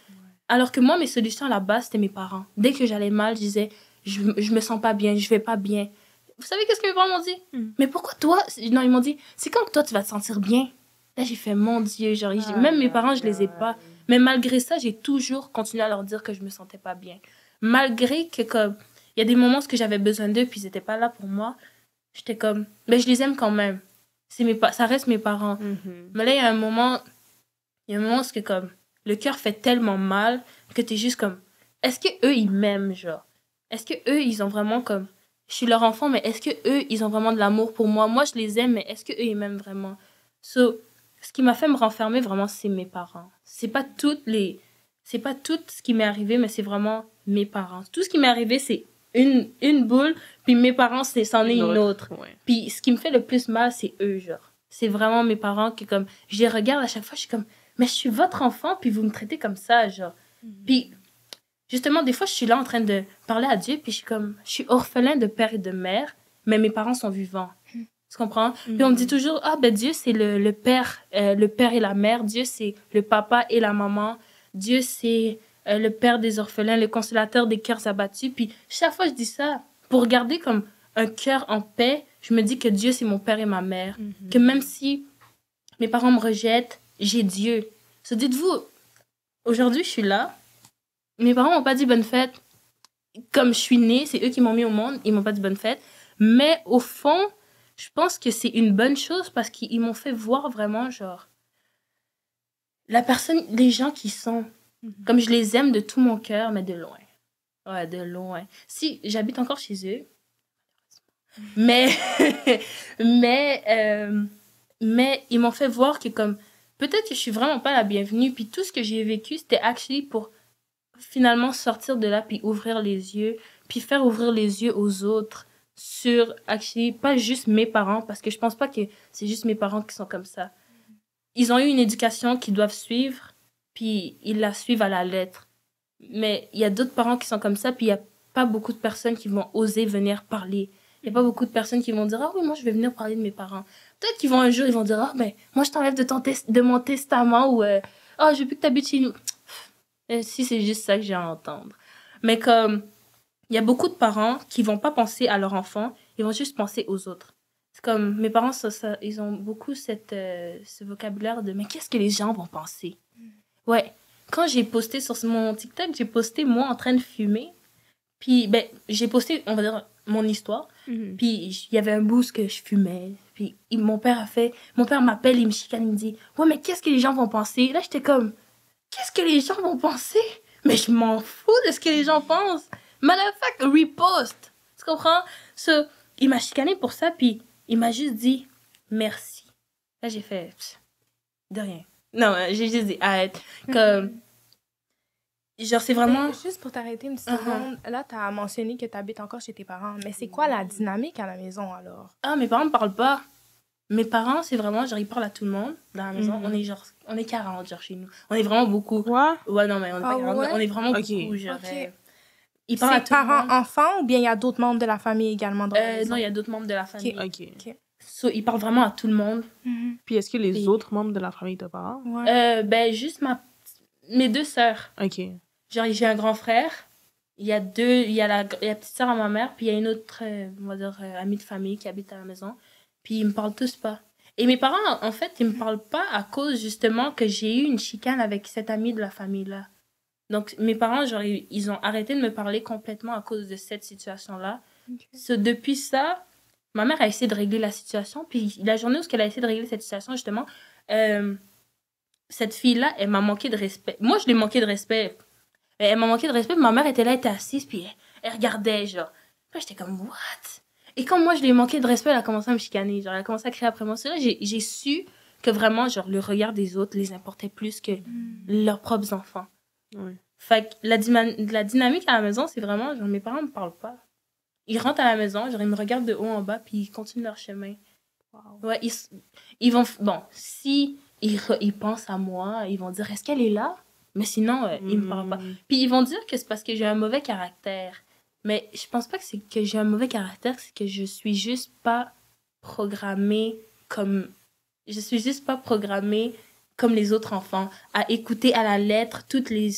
Alors que moi, mes solutions, à la base, c'était mes parents. Dès que j'allais mal, je disais « Je me sens pas bien, je vais pas bien. » Vous savez qu'est-ce que mes parents m'ont dit? Mais pourquoi toi? Non, ils m'ont dit « C'est quand que toi, tu vas te sentir bien? » Là, j'ai fait « Mon Dieu! » Genre, même mes parents, je les ai pas. Mais malgré ça, j'ai toujours continué à leur dire que je me sentais pas bien. Malgré que, comme, il y a des moments où j'avais besoin d'eux, puis ils étaient pas là pour moi, j'étais comme, mais je les aime quand même. Ça reste mes parents. Mais là, il y a un moment où c'est comme, le cœur fait tellement mal que t'es juste comme, est-ce que eux ils m'aiment, genre? Est-ce que eux ils ont vraiment comme, je suis leur enfant, mais est-ce que eux ils ont vraiment de l'amour pour moi? Moi, je les aime, mais est-ce que eux ils m'aiment vraiment? So, ce qui m'a fait me renfermer, vraiment, c'est mes parents. C'est pas tout ce qui m'est arrivé, mais c'est vraiment mes parents. Tout ce qui m'est arrivé, c'est une boule, puis mes parents, c'en est une autre. Ouais. Puis ce qui me fait le plus mal, c'est eux, genre. C'est vraiment mes parents qui, comme, je les regarde à chaque fois, je suis comme, mais je suis votre enfant, puis vous me traitez comme ça, genre. Puis, justement, des fois, je suis là en train de parler à Dieu, puis je suis orphelin de père et de mère, mais mes parents sont vivants. Tu comprends? Puis on me dit toujours, ah, ben Dieu, c'est le père et la mère. Dieu, c'est le papa et la maman. Dieu, c'est le père des orphelins, le consolateur des cœurs abattus. Puis chaque fois, je dis ça pour garder comme un cœur en paix. Je me dis que Dieu, c'est mon père et ma mère. Que même si mes parents me rejettent, j'ai Dieu. So, dites-vous, aujourd'hui, je suis là. Mes parents m'ont pas dit bonne fête. Comme je suis née, c'est eux qui m'ont mis au monde. Ils m'ont pas dit bonne fête. Mais au fond, je pense que c'est une bonne chose parce qu'ils m'ont fait voir vraiment, genre, les gens qui sont, comme je les aime de tout mon cœur, mais de loin. Ouais, de loin. Si, j'habite encore chez eux, mais ils m'ont fait voir que, comme, peut-être que je suis vraiment pas la bienvenue, puis tout ce que j'ai vécu, c'était actually pour finalement sortir de là, puis ouvrir les yeux, puis faire ouvrir les yeux aux autres, sur, actually, pas juste mes parents, parce que je pense pas que c'est juste mes parents qui sont comme ça. Ils ont eu une éducation qu'ils doivent suivre, puis ils la suivent à la lettre. Mais il y a d'autres parents qui sont comme ça, puis il y a pas beaucoup de personnes qui vont oser venir parler. Il n'y a pas beaucoup de personnes qui vont dire « Ah oui, moi, je vais venir parler de mes parents. » Peut-être qu'ils vont un jour, ils vont dire « Ah, ben, moi, je t'enlève de mon testament » ou « Ah, je veux plus que tu habites chez nous. » Si c'est juste ça que j'ai à entendre. Mais comme, il y a beaucoup de parents qui vont pas penser à leur enfant, ils vont juste penser aux autres. C'est comme, mes parents, ils ont beaucoup ce vocabulaire de « Mais qu'est-ce que les gens vont penser? » Ouais. Quand j'ai posté sur mon TikTok, j'ai posté moi en train de fumer. Puis, ben, j'ai posté, on va dire, mon histoire. Puis, il y avait un boost que je fumais. Puis, mon père m'appelle, il me chicane, il me dit « Ouais, mais qu'est-ce que les gens vont penser? » Là, j'étais comme « Qu'est-ce que les gens vont penser? Mais je m'en fous de ce que les gens pensent. Motherfuck, repost. » Tu comprends? So, il m'a chicané pour ça, puis il m'a juste dit « Merci. » Là, j'ai fait « De rien. » Non, j'ai juste dit « Arrête. » Comme... Genre, c'est vraiment... Juste pour t'arrêter une petite seconde, là, t'as mentionné que t'habites encore chez tes parents. Mais c'est quoi la dynamique à la maison, alors? Ah, mes parents me parlent pas. Mes parents, c'est vraiment, genre, ils parlent à tout le monde dans la maison. On est 40, genre, chez nous. On est vraiment beaucoup. Quoi? Ouais, non, mais on est pas 40. Ouais? On est vraiment Ok. beaucoup, genre... Ok. Ils parlent à C'est tout le monde. parents-enfants ou bien il y a d'autres membres de la famille également dans la maison? Non, il y a d'autres membres de la famille. OK. So, ils parlent vraiment à tout le monde. Puis est-ce que les Et- autres membres de la famille te parlent? Ouais. Ben, juste mes 2 sœurs. OK. Genre, j'ai un grand frère. Il y a la petite sœur à ma mère, puis il y a une autre, on va dire, amie de famille qui habite à la maison. Puis ils me parlent tous pas. Et mes parents, en fait, ils me parlent pas à cause, justement, que j'ai eu une chicane avec cette amie de la famille-là. Donc, mes parents, genre, ils ont arrêté de me parler complètement à cause de cette situation-là. So, depuis ça, ma mère a essayé de régler la situation. Puis la journée où elle a essayé de régler cette situation, justement, cette fille-là, elle m'a manqué de respect. Moi, je l'ai manqué de respect. Elle m'a manqué de respect. Ma mère était là, elle était assise, puis elle regardait, genre. Puis j'étais comme, what? Et quand moi, je lui ai manqué de respect, elle a commencé à me chicaner. Genre, elle a commencé à crier après moi. C'est là j'ai su que vraiment, genre, le regard des autres les importait plus que leurs propres enfants. Oui. Fait que la dynamique à la maison, c'est vraiment, genre, mes parents me parlent pas. Ils rentrent à la maison, genre, ils me regardent de haut en bas, puis ils continuent leur chemin. Wow. Ouais, ils vont... Bon, si ils pensent à moi, ils vont dire, est-ce qu'elle est là? Mais sinon, ils me parlent pas. Puis ils vont dire que c'est parce que j'ai un mauvais caractère. Mais je pense pas que c'est que j'ai un mauvais caractère, c'est que je suis juste pas programmée comme... Je suis juste pas programmée comme les autres enfants, à écouter à la lettre toutes les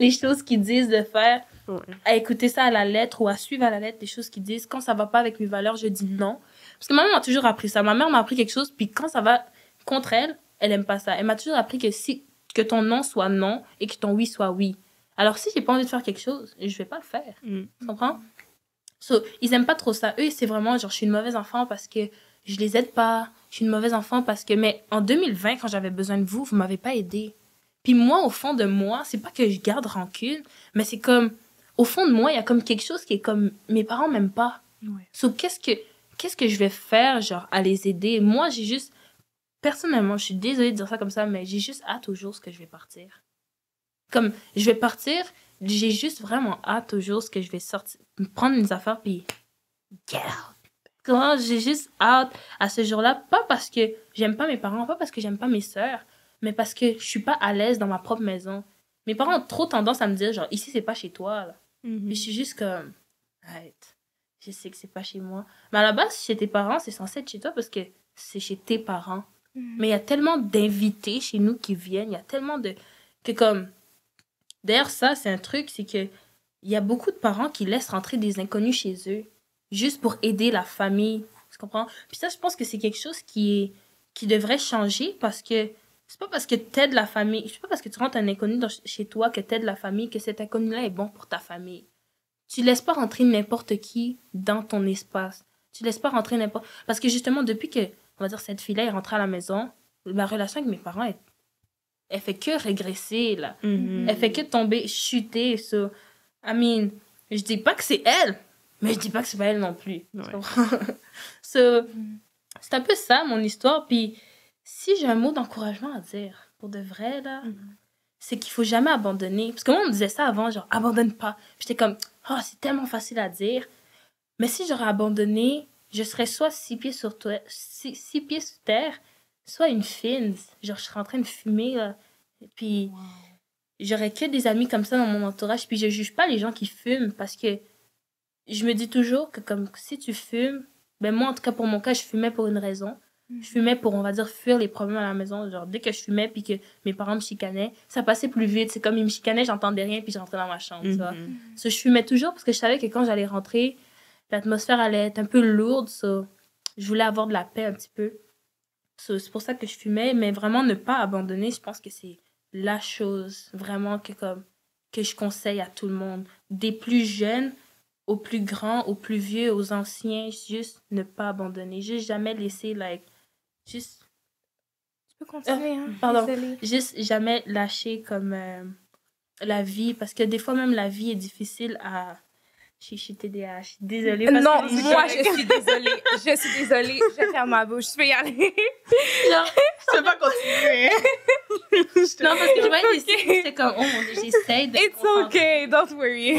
les choses qu'ils disent de faire, Ouais. à écouter ça à la lettre ou à suivre à la lettre des choses qu'ils disent. Quand ça va pas avec mes valeurs, je dis non. Parce que ma mère m'a toujours appris ça. Ma mère m'a appris quelque chose, puis quand ça va contre elle, elle aime pas ça. Elle m'a toujours appris que ton non soit non et que ton oui soit oui. Alors si j'ai pas envie de faire quelque chose, je vais pas le faire. Tu comprends? So, ils aiment pas trop ça. Eux, c'est vraiment genre, je suis une mauvaise enfant parce que je les aide pas. Je suis une mauvaise enfant parce que... Mais en 2020, quand j'avais besoin de vous m'avez pas aidé. Puis moi, au fond de moi, c'est pas que je garde rancune, mais c'est comme... Au fond de moi, il y a comme quelque chose qui est comme... Mes parents m'aiment pas. Ouais. So, qu'est-ce que je vais faire, genre, à les aider? Moi, j'ai juste... Personnellement, je suis désolée de dire ça comme ça, mais j'ai juste hâte au jour que je vais partir. Comme, je vais partir, j'ai juste vraiment hâte au jour que je vais sortir, prendre mes affaires, puis get out. Comment j'ai juste hâte à ce jour-là, pas parce que j'aime pas mes parents, pas parce que j'aime pas mes sœurs, mais parce que je suis pas à l'aise dans ma propre maison. Mes parents ont trop tendance à me dire, genre, ici, c'est pas chez toi, là. Puis je suis juste comme, arrête, je sais que c'est pas chez moi. Mais à la base, chez tes parents, c'est censé être chez toi parce que c'est chez tes parents. Mais il y a tellement d'invités chez nous qui viennent, il y a tellement de... que comme... D'ailleurs, ça, c'est un truc, c'est que il y a beaucoup de parents qui laissent rentrer des inconnus chez eux, juste pour aider la famille, tu comprends? Puis ça, je pense que c'est quelque chose qui devrait changer, parce que c'est pas parce que t'aides la famille, c'est pas parce que tu rentres un inconnu chez toi que t'aides la famille, que cet inconnu-là est bon pour ta famille. Tu laisses pas rentrer n'importe qui dans ton espace. Tu laisses pas rentrer n'importe... Parce que justement, depuis que, on va dire, cette fille-là est rentrée à la maison, ma relation avec mes parents, elle fait que régresser, là. Elle fait que tomber, chuter, ça. I mean, je dis pas que c'est elle, mais je dis pas que c'est pas elle non plus. Ouais. Tu comprends? So, c'est un peu ça, mon histoire. Puis, si j'ai un mot d'encouragement à dire, pour de vrai, là, c'est qu'il faut jamais abandonner. Parce que moi, on me disait ça avant, genre, abandonne pas. Puis j'étais comme, oh, c'est tellement facile à dire. Mais si j'aurais abandonné, je serais soit 6 pieds sur terre, soit une fine. Genre, je serais en train de fumer, là. Puis, j'aurais que des amis comme ça dans mon entourage. Puis, je juge pas les gens qui fument parce que je me dis toujours que comme si tu fumes, ben moi, en tout cas, pour mon cas, je fumais pour une raison. Je fumais pour, on va dire, fuir les problèmes à la maison. Genre, dès que je fumais puis que mes parents me chicanaient, ça passait plus vite. C'est comme ils me chicanaient, j'entendais rien puis je rentrais dans ma chambre, tu vois. So, je fumais toujours parce que je savais que quand j'allais rentrer, l'atmosphère allait être un peu lourde. So, je voulais avoir de la paix un petit peu. So, c'est pour ça que je fumais. Mais vraiment, ne pas abandonner, je pense que c'est la chose vraiment que je conseille à tout le monde. Des plus jeunes aux plus grands, aux plus vieux, aux anciens, juste ne pas abandonner. Juste jamais laisser, juste, Tu peux continuer, hein? pardon. Désolée. Juste jamais lâcher comme la vie, parce que des fois même la vie est difficile à... Je suis TDAH, je suis désolée. Parce Non, que les moi, gens- je suis désolée. Je suis désolée. Je vais faire ma bouche. Je vais y aller. Genre, Je peux pas continuer. non, parce que je voyais des signes, j'étais comme, oh mon Dieu, j'essaie de... It's okay. Don't worry.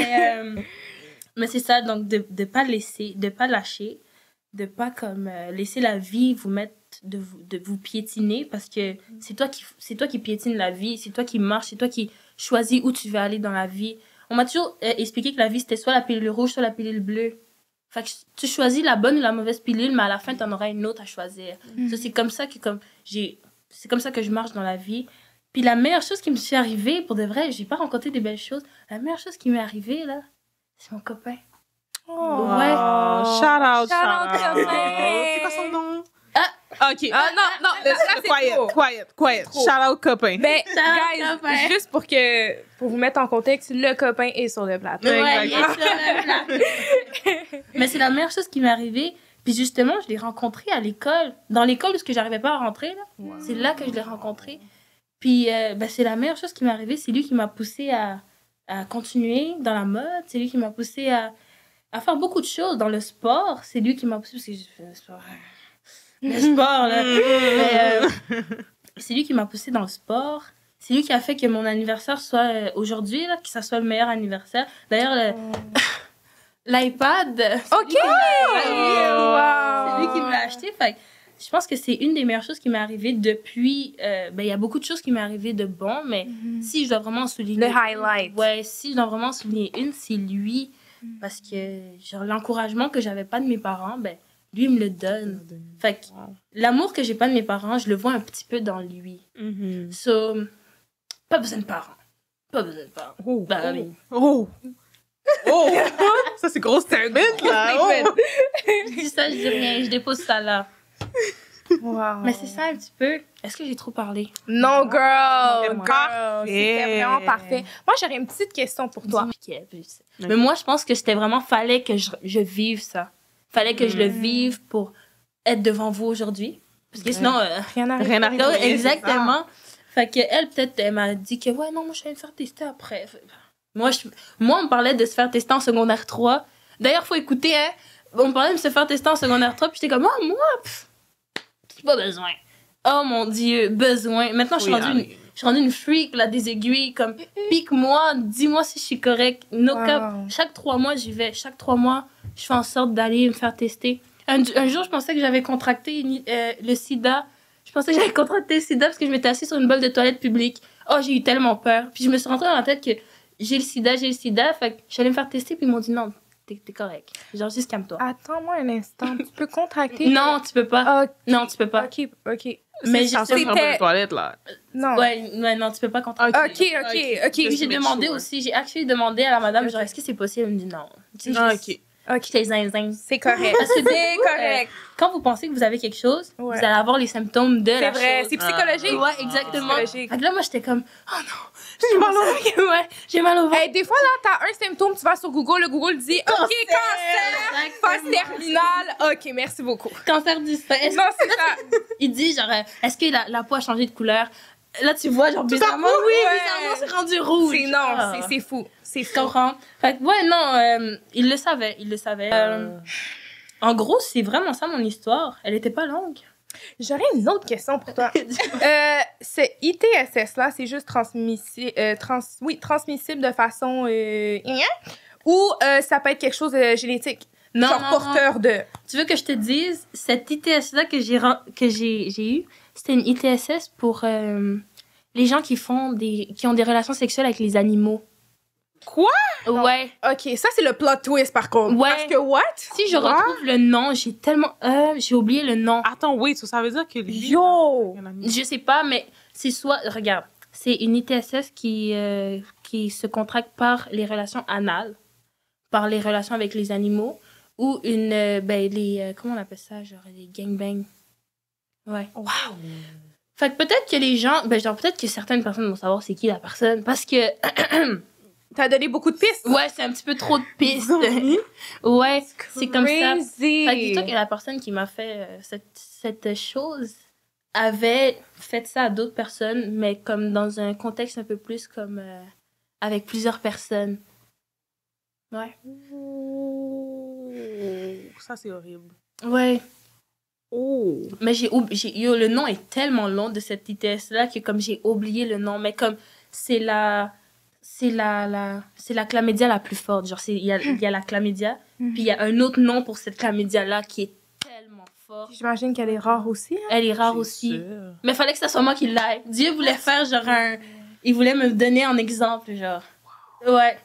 Mais c'est ça, donc de pas laisser, de pas lâcher, de pas comme laisser la vie vous mettre, de vous piétiner, parce que c'est toi qui piétine la vie, c'est toi qui marche, c'est toi qui choisis où tu veux aller dans la vie. On m'a toujours expliqué que la vie, c'était soit la pilule rouge, soit la pilule bleue. Fait que tu choisis la bonne ou la mauvaise pilule, mais à la fin, tu en auras une autre à choisir. So, c'est comme ça que c'est comme ça que je marche dans la vie. Puis la meilleure chose qui me suis arrivée, pour de vrai, j'ai pas rencontré des belles choses. La meilleure chose qui m'est arrivée, là, c'est mon copain. Oh. Ouais. Shout out, Shout out, copain. C'est quoi son nom? OK. Ah, non, là, c'est trop. Quiet. Trop. Shout out, copain. Ben, out, copain. guys, juste pour vous mettre en contexte, le copain est sur le plateau. Ouais, Exactement. il est sur le plat. Mais c'est la meilleure chose qui m'est arrivée. Puis justement, je l'ai rencontré à l'école. Dans l'école où j'arrivais pas à rentrer, là. C'est là que je l'ai rencontré. Puis ben, c'est la meilleure chose qui m'est arrivée. C'est lui qui m'a poussée à continuer dans la mode. C'est lui qui m'a poussée à faire beaucoup de choses. Dans le sport, c'est lui qui m'a poussée... Parce que j'ai fait le sport... Le sport, là. Mais, c'est lui qui m'a poussée dans le sport. C'est lui qui a fait que mon anniversaire soit aujourd'hui, là, que ça soit le meilleur anniversaire. D'ailleurs, l'iPad, c'est OK! lui qui Wow! c'est lui qui me l'a acheté. Fait que je pense que c'est une des meilleures choses qui m'est arrivée depuis... ben, il y a beaucoup de choses qui m'est arrivé de bon, mais si je dois vraiment souligner... Le highlight. Ouais, si je dois vraiment souligner une, c'est lui. Parce que genre, l'encouragement que j'avais pas de mes parents, ben, lui, il me le donne. Fait que l'amour que j'ai pas de mes parents, je le vois un petit peu dans lui. So, pas besoin de parents. Pas besoin de parents. Oh. Ben, oui. Oh. Ça, c'est gros statement, là. Oh. Je dis ça, je dis rien, je dépose ça là. Wow. Mais c'est ça un petit peu. Est-ce que j'ai trop parlé? Non, girl! Vraiment Girl! C'était vraiment parfait. Moi, j'aurais une petite question pour toi. Mais moi, je pense que c'était vraiment, fallait que je vive ça. Fallait que je le vive pour être devant vous aujourd'hui. Parce que sinon... Rien à Rien n'arrive. non, c'est exactement. Fait que elle, peut-être, elle m'a dit que, ouais, non, moi, je vais me faire tester après. Moi, on me parlait de se faire tester en secondaire 3. D'ailleurs, faut écouter, hein. On me parlait de se faire tester en secondaire 3, puis j'étais comme, oh, moi, j'ai pas besoin. Oh, mon Dieu, besoin. Maintenant, je suis rendue une freak, là, des aiguilles, comme, pique-moi, dis-moi si je suis correcte. No cap. Chaque 3 mois, j'y vais. Chaque 3 mois, je fais en sorte d'aller me faire tester. Un jour, je pensais que j'avais contracté le sida. Je pensais que j'avais contracté le sida parce que je m'étais assise sur une bolle de toilette publique. Oh, j'ai eu tellement peur. Puis je me suis rentrée dans la tête que j'ai le sida. Fait que j'allais me faire tester, puis ils m'ont dit non, t'es correct. Genre, juste calme-toi. Attends-moi un instant. Tu peux contracter? Non, tu peux pas. Ok. Non, tu peux pas. OK. Mais C'est c'était- vraiment les toilettes, là. Non. Ouais, non, tu peux pas contracter. OK. Puis j'ai demandé aussi, j'ai actually demandé à la madame, genre, est-ce que c'est possible? Elle me dit non. OK. J'étais zinzin. C'est correct. Parce que C'est correct. quand vous pensez que vous avez quelque chose, Ouais. vous allez avoir les symptômes de C'est la vrai. chose. C'est psychologique. Ouais, exactement. Psychologique. Fait que là, moi, j'étais comme, oh non, j'ai mal au ventre. Ouais, j'ai mal au ventre. Hey, des fois, là, t'as un symptôme, tu vas sur Google, le Google dit OK, cancer, phase terminale. OK, merci beaucoup. Cancer du sein. Non, c'est ça. Il dit, genre, est-ce que la peau a changé de couleur? Là, tu vois, genre, bizarrement, coup, oui, ouais. bizarrement, c'est rendu rouge. C'est non, Ah. c'est fou. C'est Tu fou. comprends? Fait que, ouais, non, il le savait. En gros, c'est vraiment ça, mon histoire. Elle était pas longue. J'aurais une autre question pour toi. Ce ITSS-là, c'est juste transmissible de façon... ou ça peut être quelque chose de génétique? Non, genre non, porteur de... Tu veux que je te dise, cette ITSS-là que j'ai eu, c'était une ITSS pour les gens qui ont des relations sexuelles avec les animaux. Quoi? Ouais. OK, ça, c'est le plot twist, par contre. Ouais. Parce que what? Si je retrouve le nom, j'ai oublié le nom. Attends, wait, ça veut dire que lui... Yo! Je sais pas, mais c'est soit... Regarde, c'est une ITSS qui se contracte par les relations anales, par les relations avec les animaux, ou comment on appelle ça? Genre les gangbangs. Ouais. Wow! Fait que peut-être que les gens... peut-être que certaines personnes vont savoir c'est qui la personne, parce que... T'as donné beaucoup de pistes. Ouais, c'est un petit peu trop de pistes. Ouais, c'est comme ça. Crazy. Fait que dis-toi que la personne qui m'a fait cette chose avait fait ça à d'autres personnes, mais comme dans un contexte un peu plus comme avec plusieurs personnes. Ouais. Oh, ça, c'est horrible. Ouais. Oh. Mais le nom est tellement long de cette ITS-là que comme j'ai oublié le nom, mais comme c'est la chlamydia la plus forte. Genre, il y a la chlamydia, puis il y a un autre nom pour cette chlamydia-là qui est tellement fort. J'imagine qu'elle est rare aussi. Hein? Elle est rare C'est aussi. sûr. Mais il fallait que ça soit moi qui l'aille. Dieu voulait faire genre il voulait me donner un exemple, genre. Ouais.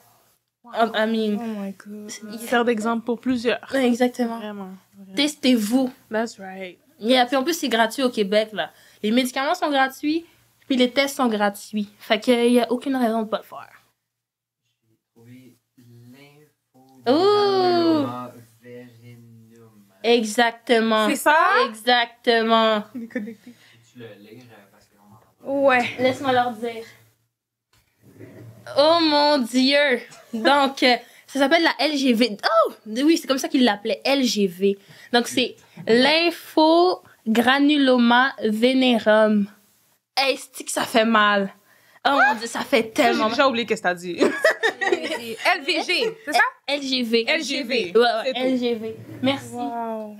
I mean, Oh my God. Faire d'exemple pour plusieurs. exactement. Vraiment. Testez-vous. That's right. Yeah, puis en plus, c'est gratuit au Québec, là. Les médicaments sont gratuits, puis les tests sont gratuits. Fait qu'il n'y a aucune raison de pas le faire. Trouver l'info Ouh! Verinum. Exactement. C'est ça? Exactement. On est connectés. Peux-tu le lire parce qu'on entend pas? Ouais. Laisse-moi leur dire. Oh mon Dieu! Donc, ça s'appelle la LGV. Oh! Oui, c'est comme ça qu'ils l'appelaient, LGV. Donc, c'est l'infogranuloma venerum. Hey, c'est que ça fait mal. Oh mon Dieu, ça fait J'ai tellement mal. déjà oublié qu'est-ce que t'as dit. LVG, c'est ça? LGV. LGV. Ouais, C'est tout. LGV. Merci. Wow.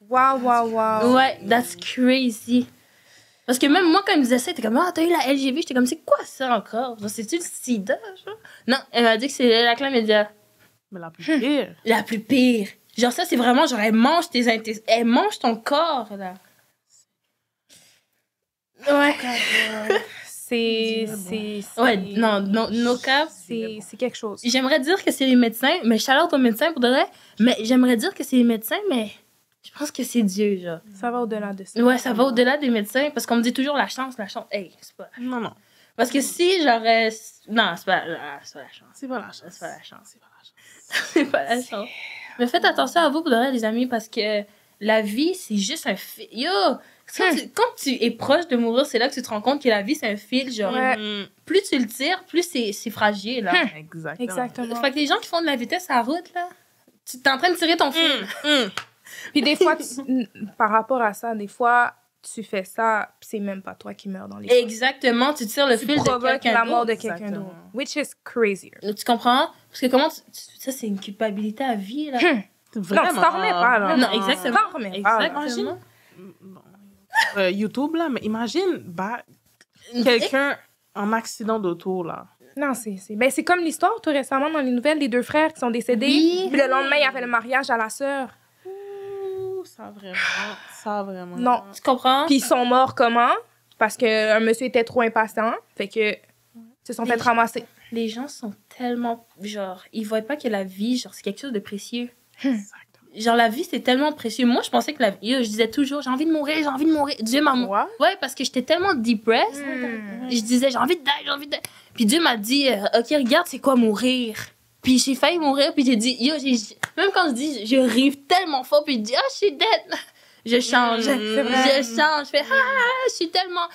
Wow, wow, wow. Ouais, that's crazy. Parce que même moi, quand elle me disait ça, elle était comme, ah, t'as eu la LGV? J'étais comme, c'est quoi ça encore? Genre, c'est-tu le sida, genre? Non, elle m'a dit que c'est la chlamydia. Mais la plus pire. La plus pire. Genre, ça, c'est vraiment, genre, elle mange tes intestins. Elle mange ton corps, là. Ouais. C'est. Ouais, non, no cap. C'est quelque chose. J'aimerais dire que c'est les médecins, mais shout-out aux médecins pour de vrai. Mais j'aimerais dire que c'est les médecins, mais je pense que c'est Dieu, genre. Ça va au-delà de ça. Ouais, ça va au-delà des médecins, parce qu'on me dit toujours la chance, la chance. Hey, c'est pas... Non, non. Parce que si j'aurais... Non, c'est pas la chance. C'est pas la chance. C'est pas la chance. C'est pas la chance. C'est pas la chance. Mais faites attention à vous, pour de vrai, les amis, parce que la vie, c'est juste un fil. Yo! Quand tu es proche de mourir, c'est là que tu te rends compte que la vie, c'est un fil. Genre, Ouais. plus tu le tires, plus c'est fragile, là. Exactement. Exactement. Fait que les gens qui font de la vitesse à la route, là, tu t'es en train de tirer ton fil. Puis des fois, par rapport à ça, des fois, tu fais ça, puis c'est même pas toi qui meurs dans les fois. Exactement, tu tires le Tu fil de provoques quelqu'un la mort de d'autre. quelqu'un Exactement. d'autre. Which is crazier. Tu comprends? Parce que comment ça, c'est une culpabilité à vie, là. Non, tu t'en remets pas, là. Non, exactement. Tu t'en remets pas, là. Exactement. Bon. YouTube, là, mais imagine, quelqu'un en accident d'auto, là. Non, c'est comme l'histoire, tout récemment, dans les nouvelles, des deux frères qui sont décédés. Oui. Puis le lendemain, il y avait le mariage à la sœur. Ouh, ça vraiment. Non. Tu comprends? Puis ils sont morts comment? Parce qu'un monsieur était trop impatient. Fait que se sont fait ramasser. Les gens sont tellement... Genre, ils voient pas que la vie, genre, c'est quelque chose de précieux. Exactement. Genre, la vie, c'est tellement précieux. Moi, je pensais que la vie... Je disais toujours, j'ai envie de mourir, j'ai envie de mourir. Dieu m'a... Quoi? Ouais, parce que j'étais tellement depressed. Je disais, j'ai envie de die, j'ai envie de... Puis Dieu m'a dit, OK, regarde, c'est quoi mourir? Puis j'ai failli mourir, puis j'ai dit, même quand je dis, je ris tellement fort, puis je dis, je suis dead. Je change. c'est vrai. Je change. Je fais, je suis tellement...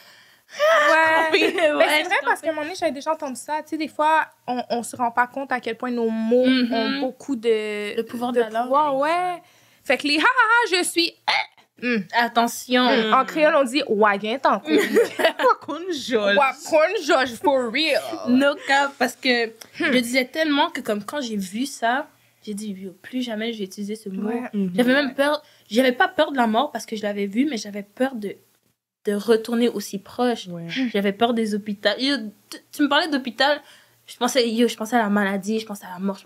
Ouais. Ouais, Mais c'est vrai parce qu'à un moment donné, j'avais déjà entendu ça. Tu sais, des fois, on se rend pas compte à quel point nos mots ont beaucoup de... Le pouvoir de la langue. pouvoir, ouais. Fait que les je suis... Attention. En créole, on dit wagen tant. Wakon Josh, for real. No cap, parce que je disais tellement que comme quand j'ai vu ça, j'ai dit, plus jamais je vais utiliser ce mot. Ouais. J'avais même peur, j'avais pas peur de la mort parce que je l'avais vu, mais j'avais peur de retourner aussi proche. Ouais. J'avais peur des hôpitaux. Tu me parlais d'hôpital, je pensais à la maladie, je pensais à la mort.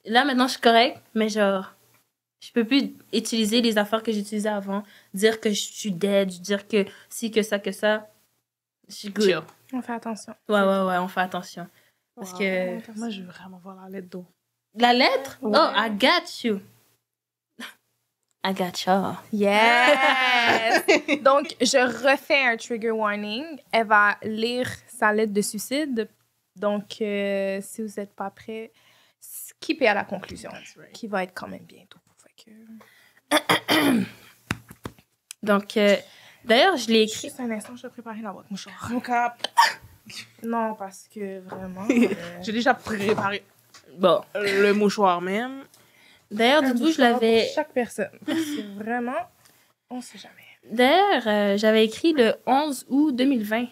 Là, maintenant, je suis correcte, mais genre, je peux plus utiliser les affaires que j'utilisais avant, dire que je suis dead, dire que si, que ça, que ça. Je suis good. Chill. On fait attention. Ouais, on fait attention. Parce Wow. que... Moi, je veux vraiment voir la lettre d'eau. La lettre? Ouais. Oh, I got you. I got you. Yes! Donc, je refais un trigger warning. Elle va lire sa lettre de suicide. Donc, si vous n'êtes pas prêts, skippez à la conclusion, qui va être quand même bientôt. Fait que... Donc, d'ailleurs, je l'ai écrit. Juste un instant, je vais préparer la boîte mouchoir. Mon cap. Non, parce que vraiment... J'ai déjà préparé Bon. le mouchoir même. D'ailleurs, un dites-vous, je mouchoir l'avais... pour chaque personne. Parce que vraiment, on sait jamais. D'ailleurs, j'avais écrit le 11 août 2020.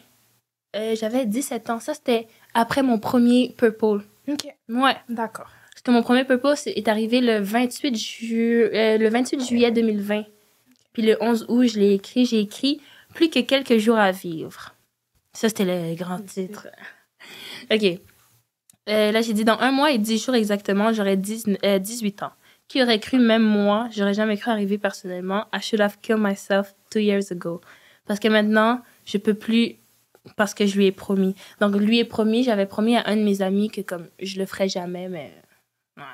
J'avais 17 ans. Ça, c'était après mon premier Purple. OK, Ouais. d'accord. Parce que mon premier Purple est arrivé le 28 juillet 2020. Puis le 11 août, je l'ai écrit. J'ai écrit « Plus que quelques jours à vivre ». Ça, c'était le grand titre. OK. Là, j'ai dit « Dans 1 mois et 10 jours exactement, j'aurai 18 ans. Qui aurait cru, même moi, j'aurais jamais cru arriver personnellement. I should have killed myself 2 years ago. » Parce que maintenant, je peux plus... Parce que je lui ai promis. Donc, lui ai promis, j'avais promis à un de mes amis que comme je le ferais jamais, mais... Ouais.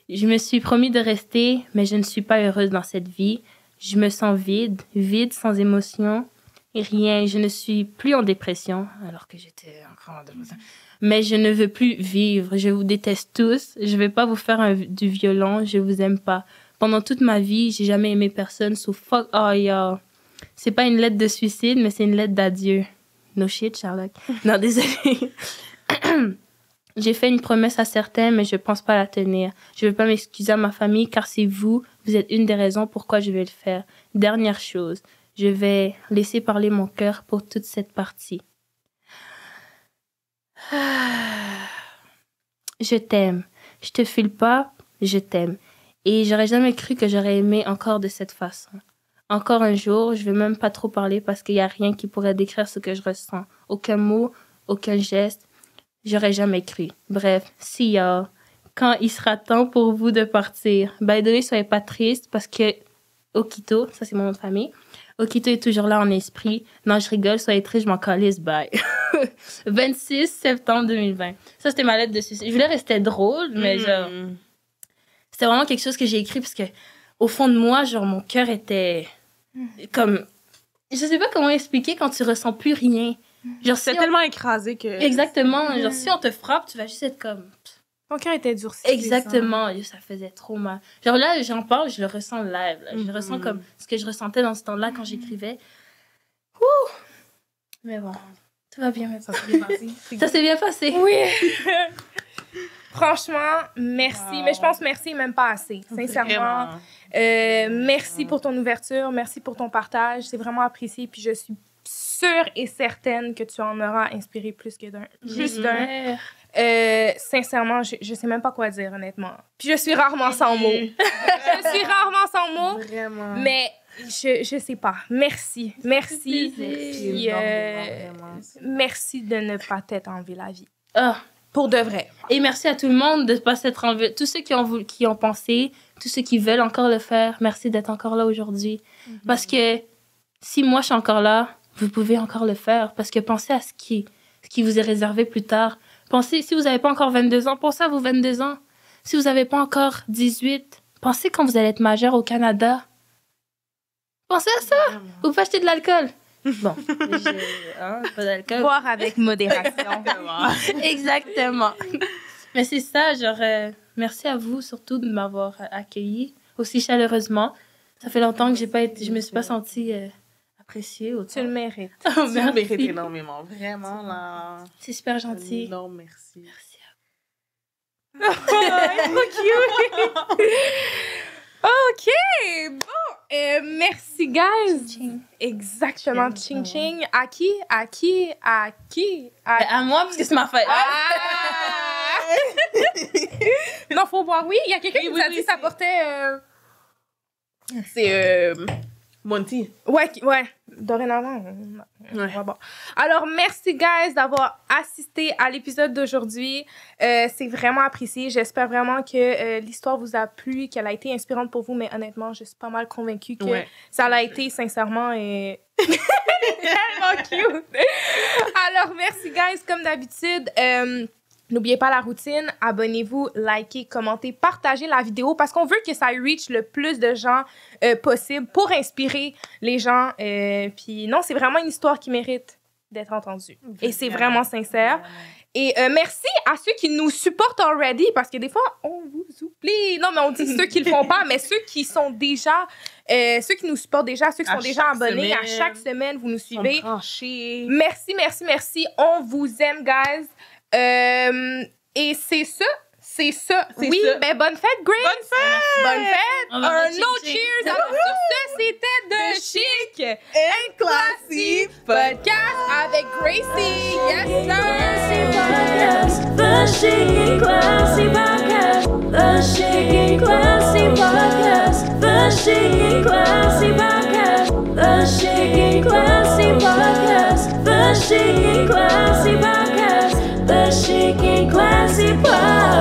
Je me suis promis de rester, mais je ne suis pas heureuse dans cette vie. Je me sens vide, sans émotion, et rien. Je ne suis plus en dépression, alors que j'étais encore en dépression. Mais je ne veux plus vivre. Je vous déteste tous. Je ne vais pas vous faire du violon. Je vous aime pas. Pendant toute ma vie, j'ai jamais aimé personne. So fuck all y'all. C'est pas une lettre de suicide, mais c'est une lettre d'adieu. No shit, Sherlock. Non, désolée. J'ai fait une promesse à certains, mais je pense pas la tenir. Je veux pas m'excuser à ma famille, car c'est vous. Vous êtes une des raisons pourquoi je vais le faire. Dernière chose. Je vais laisser parler mon cœur pour toute cette partie. Je t'aime. Je te file pas, je t'aime. Et j'aurais jamais cru que j'aurais aimé encore de cette façon. Encore un jour, je vais même pas trop parler parce qu'il y a rien qui pourrait décrire ce que je ressens. Aucun mot, aucun geste. J'aurais jamais cru. Bref, see y'all. Quand il sera temps pour vous de partir. By the way, soyez pas triste parce que Okito, ça c'est mon nom de famille, Okito est toujours là en esprit. Non, je rigole, soyez triste, je m'en calisse, bye. 26 septembre 2020. Ça, c'était ma lettre de suicide. Je voulais rester drôle, mais genre... C'était vraiment quelque chose que j'ai écrit parce que, au fond de moi, genre, mon cœur était comme... Je sais pas comment expliquer quand tu ressens plus rien. Genre, C'est si tellement écrasé que... Exactement. Genre, si on te frappe, tu vas juste être comme... Ton cœur était durci. Exactement. Ça faisait trop mal. Genre là, j'en parle, je le ressens live. Là. Je le ressens comme ce que je ressentais dans ce temps-là quand j'écrivais. Ouh! Mais bon, tout va bien maintenant. Ça s'est bien passé. Ça s'est bien passé. Oui. Franchement, merci. Wow. Mais je pense merci même pas assez. Sincèrement. Merci pour ton ouverture. Merci pour ton partage. C'est vraiment apprécié. Puis je suis sûre et certaine que tu en auras inspiré plus que d'un. Plus d'un. Sincèrement, je sais même pas quoi dire, honnêtement. Puis je suis rarement sans mots. Je suis rarement sans mots. Vraiment. Mais je sais pas. Merci. Merci. Plaisir. Puis, merci de ne pas t'être enlevé la vie. Ah. Pour de vrai. Et merci à tout le monde de ne pas s'être enlevé. Tous ceux qui ont pensé, tous ceux qui veulent encore le faire, merci d'être encore là aujourd'hui. Parce que si moi je suis encore là, vous pouvez encore le faire. Parce que pensez à ce qui vous est réservé plus tard. Pensez, si vous n'avez pas encore 22 ans, pensez à vos 22 ans. Si vous n'avez pas encore 18, pensez quand vous allez être majeur au Canada. Pensez à ça. Vous pouvez acheter de l'alcool. Bon, pas d'alcool. Boire avec modération. Exactement. Mais c'est ça, genre, merci à vous surtout de m'avoir accueilli aussi chaleureusement. Ça fait longtemps que je me suis pas sentie appréciée autant. Tu le mérites. Oh, Tu le merci. mérites énormément. Vraiment, là. C'est super gentil. Non, merci. Merci à vous. OK. Bon, merci, guys. Ching. Exactement. Ching, ching. À qui? À moi, parce que c'est ma fête. Ah! Non, faut boire. Oui, il y a quelqu'un qui nous a dit que ça portait... C'est Monty. Ouais. Dorénavant, on va boire. Alors, merci, guys, d'avoir assisté à l'épisode d'aujourd'hui. C'est vraiment apprécié. J'espère vraiment que l'histoire vous a plu, qu'elle a été inspirante pour vous, mais honnêtement, je suis pas mal convaincue que ça l'a été, sincèrement, et... tellement cute! Alors, merci, guys, comme d'habitude. N'oubliez pas la routine, abonnez-vous, likez, commentez, partagez la vidéo parce qu'on veut que ça reach le plus de gens possible pour inspirer les gens. Puis non, c'est vraiment une histoire qui mérite d'être entendue. Et c'est vraiment sincère. Et merci à ceux qui nous supportent already parce que des fois, on vous oublie. Non, mais on dit ceux qui le font pas, mais ceux qui sont déjà... ceux qui nous supportent déjà, ceux qui sont déjà abonnés, à chaque semaine, vous nous suivez. Merci, merci, merci. On vous aime, guys. Et c'est ça. Oui, ça. Ben bonne fête, Grace. Bonne fête! Un autre cheers. Alors, sur ce, c'était The Chic and Classy Podcast avec Gracie. Yes, sir. The Chic and Classy Podcast. The Chic and Classy Podcast. The Chic and Classy Podcast. The Chic and Classy Podcast. The Chic and Classy Podcast. The Chic and Classy Podcast.